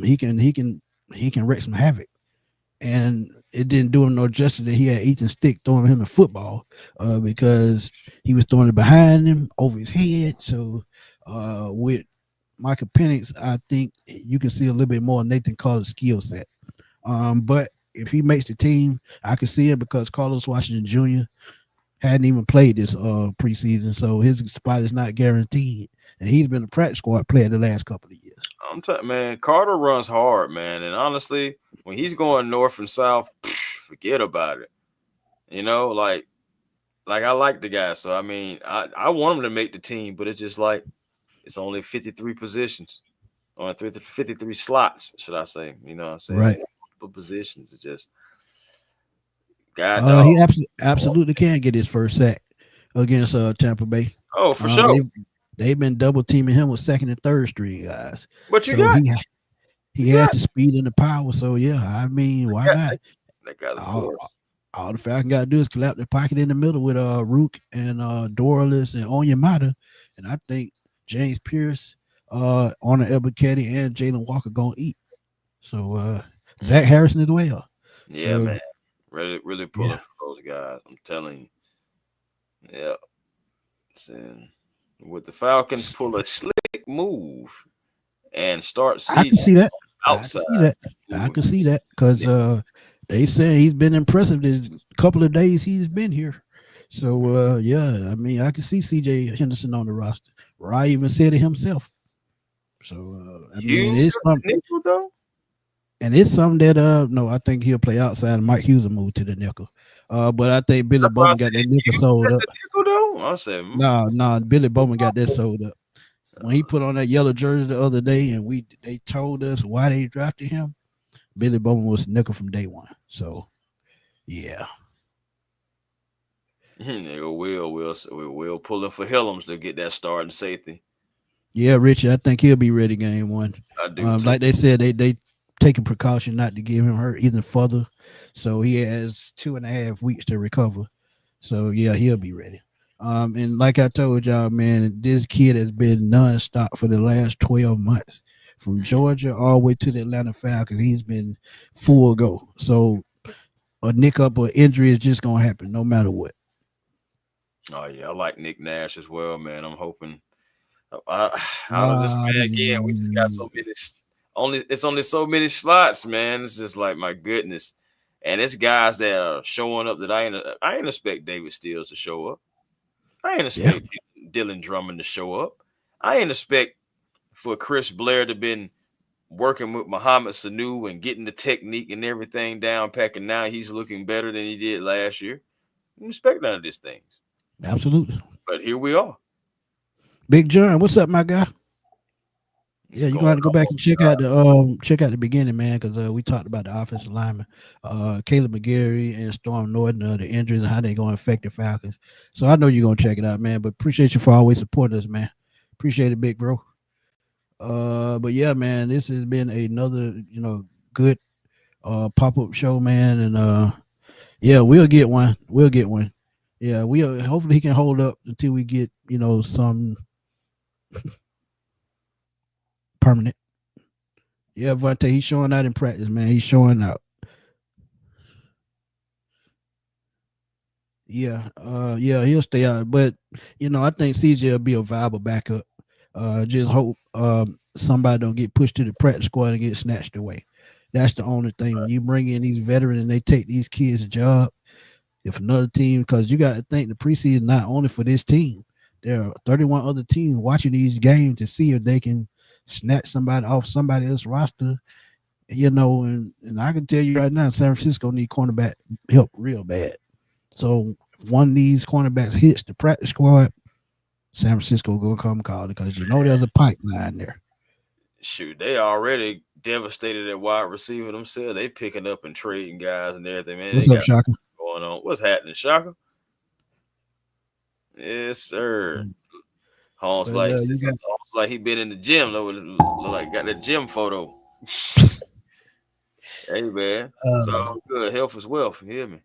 S1: He can wreak some havoc. And it didn't do him no justice that he had Ethan Stick throwing him the football because he was throwing it behind him over his head. So with Michael Penix, I think you can see a little bit more Nathan Carter's skill set. But if he makes the team, I can see it because Carlos Washington Jr. hadn't even played this preseason, so his spot is not guaranteed. And he's been a practice squad player the last couple of years.
S2: I'm telling man, Carter runs hard, man, and honestly, when he's going north and south, forget about it. Like I like the guy, so I mean, I want him to make the team, but it's just like it's only 53 positions or 53 slots, should I say? You know what I'm saying?
S1: Right.
S2: Multiple positions. It's just God dog.
S1: He absolutely can get his first sack against Tampa Bay.
S2: Oh, for
S1: They
S2: sure.
S1: they've been double teaming him with second and third string guys.
S2: But
S1: So he
S2: you
S1: has
S2: got,
S1: the speed and the power. So yeah, I mean, why
S2: got
S1: not?
S2: that got the
S1: All,
S2: force.
S1: all the Falcon got to do is collapse the pocket in the middle with Rook and Dorless and Onyemata, and I think James Pierce, Arnold Ebiketie, and Jalen Walker gonna eat. So Zach
S2: Mm,
S1: Harrison as well.
S2: yeah,
S1: So
S2: man. Really pulling
S1: yeah,
S2: for those guys. I'm telling you. Yeah. And with the Falcons pull a slick move and start
S1: I
S2: CJ
S1: can see that. I can
S2: outside
S1: see that. I
S2: moving.
S1: can see that because they say he's been impressive this couple of days he's been here. So yeah, I mean I can see CJ Henderson on the roster. Rye even said it himself. So I mean
S2: Hughes
S1: it's
S2: at
S1: something,
S2: the nickel though.
S1: and it's something that no, I think he'll play outside. And Mike Hughes will move to the nickel. But I think Billy
S2: That's why I
S1: Bowman got
S2: said
S1: that nickel
S2: Hughes
S1: sold
S2: at
S1: up.
S2: the nickel though. I said,
S1: No, Billy Bowman got that sold up. When he put on that yellow jersey the other day, and they told us why they drafted him. Billy Bowman was nickel from day one. So yeah,
S2: Will pulling for Hillums to get that starting safety.
S1: yeah, Richie. I think he'll be ready game one.
S2: I do too.
S1: Like they said, they taking precaution not to give him hurt even further. So he has 2.5 weeks to recover. So yeah, he'll be ready. And like I told y'all, man, this kid has been nonstop for the last 12 months. From Georgia all the way to the Atlanta Falcons, he's been full go. So a nick up or injury is just gonna happen no matter what.
S2: Oh yeah, I like Nick Nash as well, man. I'm hoping. I don't just
S1: Uh,
S2: man again. We just got so many. Only so many slots, man. It's just like my goodness, and it's guys that are showing up that I ain't expect David Steele to show up. I ain't
S1: yeah,
S2: expect Dylan Drummond to show up. I ain't expect for Chris Blair to been working with Muhammad Sanu and getting the technique and everything down pack, and now he's looking better than he did last year. I didn't expect none of these things,
S1: absolutely.
S2: but here we are.
S1: Big John, what's up, my guy?
S2: It's
S1: Yeah, you're gonna
S2: going
S1: have to go back
S2: on.
S1: and check out the beginning, man, because we talked about the offensive lineman, Kaleb McGary and Storm Norton, the injuries and how they gonna affect the Falcons. So I know you're gonna check it out, man. But appreciate you for always supporting us, man. Appreciate it, big bro. But yeah, man, this has been another good pop up show, man, and yeah, we'll get one. We'll get one. Yeah, we'll hopefully he can hold up until we get some permanent. Yeah, Vontae, he's showing out in practice, man. He's showing out. Yeah, he'll stay out. But I think CJ will be a viable backup. Just hope somebody don't get pushed to the practice squad and get snatched away. That's the only thing. When you bring in these veterans and they take these kids' job, if another team, because you got to think the preseason not only for this team, there are 31 other teams watching these games to see if they can snatch somebody off somebody else's roster. And I can tell you right now, San Francisco need cornerback help real bad. So if one of these cornerbacks hits the practice squad, San Francisco gonna come call it because there's a pipeline there.
S2: Shoot, they already devastated at wide receiver themselves. They picking up and trading guys and everything, man. They
S1: What's up,
S2: got
S1: Shaka?
S2: going on. What's happening, Shaka? Yes, sir. Holmes
S1: But you got
S2: Holmes like he been in the gym. Look like got that gym photo. Hey man, it's
S1: uh,
S2: all good. Health is wealth. You hear me?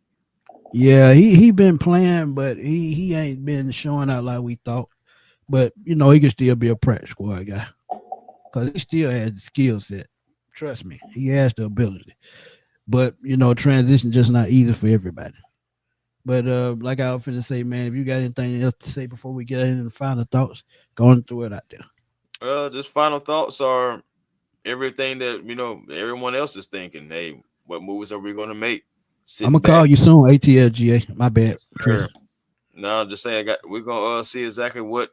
S1: yeah, he been playing, but he ain't been showing out like we thought. But he can still be a practice squad guy because he still has the skill set. Trust me, he has the ability. But transition just not easy for everybody. But like I was finna say, man, if you got anything else to say before we get into the final thoughts, go on and throw it out there.
S2: Just final thoughts are everything that everyone else is thinking. Hey, what moves are we gonna make?
S1: I'm
S2: Sitting
S1: gonna call
S2: back.
S1: you soon, ATLGA. My bad,
S2: Yes,
S1: Chris.
S2: sir. No, just saying, we're gonna see exactly what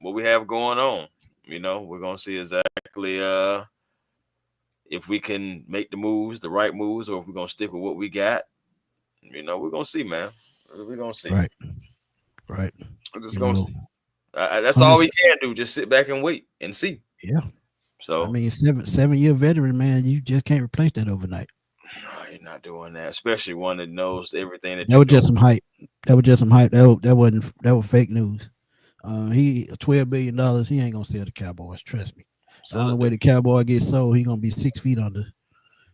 S2: we have going on. We're gonna see exactly if we can make the right moves, or if we're gonna stick with what we got. We're gonna see, man. We're gonna see.
S1: Right, right.
S2: We're just
S1: You
S2: gonna
S1: know,
S2: see. That's all
S1: honest,
S2: we can do. Just sit back and wait and see.
S1: yeah. I
S2: So
S1: mean, 7 year veteran, man. You just can't replace that overnight.
S2: no, you're not doing that, especially one that knows everything that
S1: That
S2: you're
S1: was
S2: doing.
S1: just some hype. That was just some hype. That wasn't. That was fake news. He $12 billion. He ain't gonna sell the Cowboys. Trust me. The only
S2: Selling
S1: way
S2: the
S1: the Cowboy gets sold, he gonna be 6 feet under.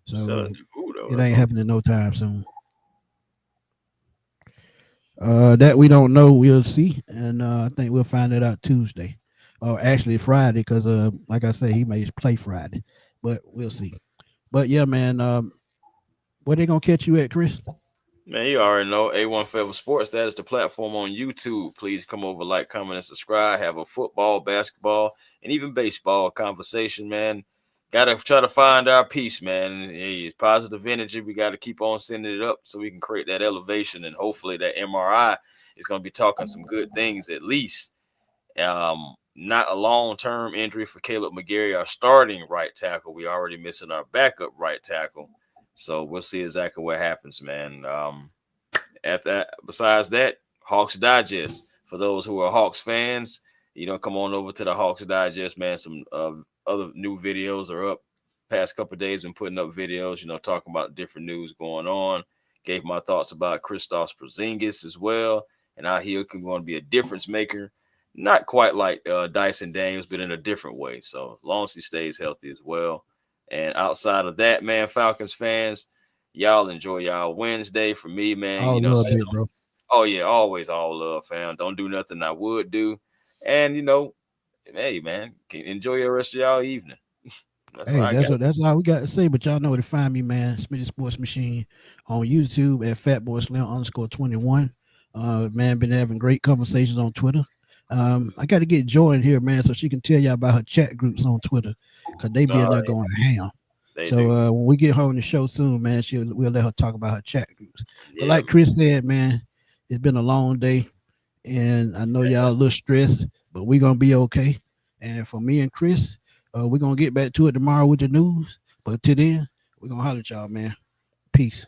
S1: So
S2: selling the who though?
S1: it
S2: That's
S1: ain't
S2: what
S1: happening no time soon. That we don't know. We'll see, and I think we'll find it out Tuesday, or actually Friday, because like I say, he may play Friday, but we'll see. But yeah, man, where they gonna catch you at, Chris?
S2: Man, you already know A1 Forever Sports. That is the platform on YouTube. Please come over, like, comment, and subscribe. Have a football, basketball, and even baseball conversation, man. Gotta try to find our peace, man. Hey, positive energy. We got to keep on sending it up so we can create that elevation, and hopefully that MRI is going to be talking some good things at least. Not a long-term injury for Kaleb McGary, our starting right tackle. We already missing our backup right tackle. So we'll see exactly what happens, man. At that, besides that, Hawks Digest. For those who are Hawks fans, come on over to the Hawks Digest, man. Some other new videos are up. Past couple of days, been putting up videos, talking about different news going on. Gave my thoughts about Kristaps Porzingis as well, and how he can going to be a difference maker. Not quite like Dyson Daniels, but in a different way. So long as he stays healthy as well. And outside of that, man, Falcons fans, y'all enjoy y'all Wednesday. For me, man,
S1: All love, big bro.
S2: oh yeah, always all love, fam. Don't do nothing I would do. And hey man, enjoy your rest of y'all evening. That's what
S1: Hey,
S2: I got.
S1: that's all we got to say. But y'all know where to find me, man. Smitty Sports Machine on YouTube at FatBoySlim_21. Man, been having great conversations on Twitter. I got to get Joy in here, man, so she can tell y'all about her chat groups on Twitter, cause they be in
S2: No,
S1: there going ham.
S2: they
S1: So
S2: do.
S1: when we get her on the show soon, man, we'll let her talk about her chat groups. But
S2: Yeah,
S1: like Chris said, man, it's been a long day, and I know y'all a little stressed, but we gonna be okay. And for me and Chris, we're gonna get back to it tomorrow with the news. But till then, we're gonna holler at y'all, man. Peace.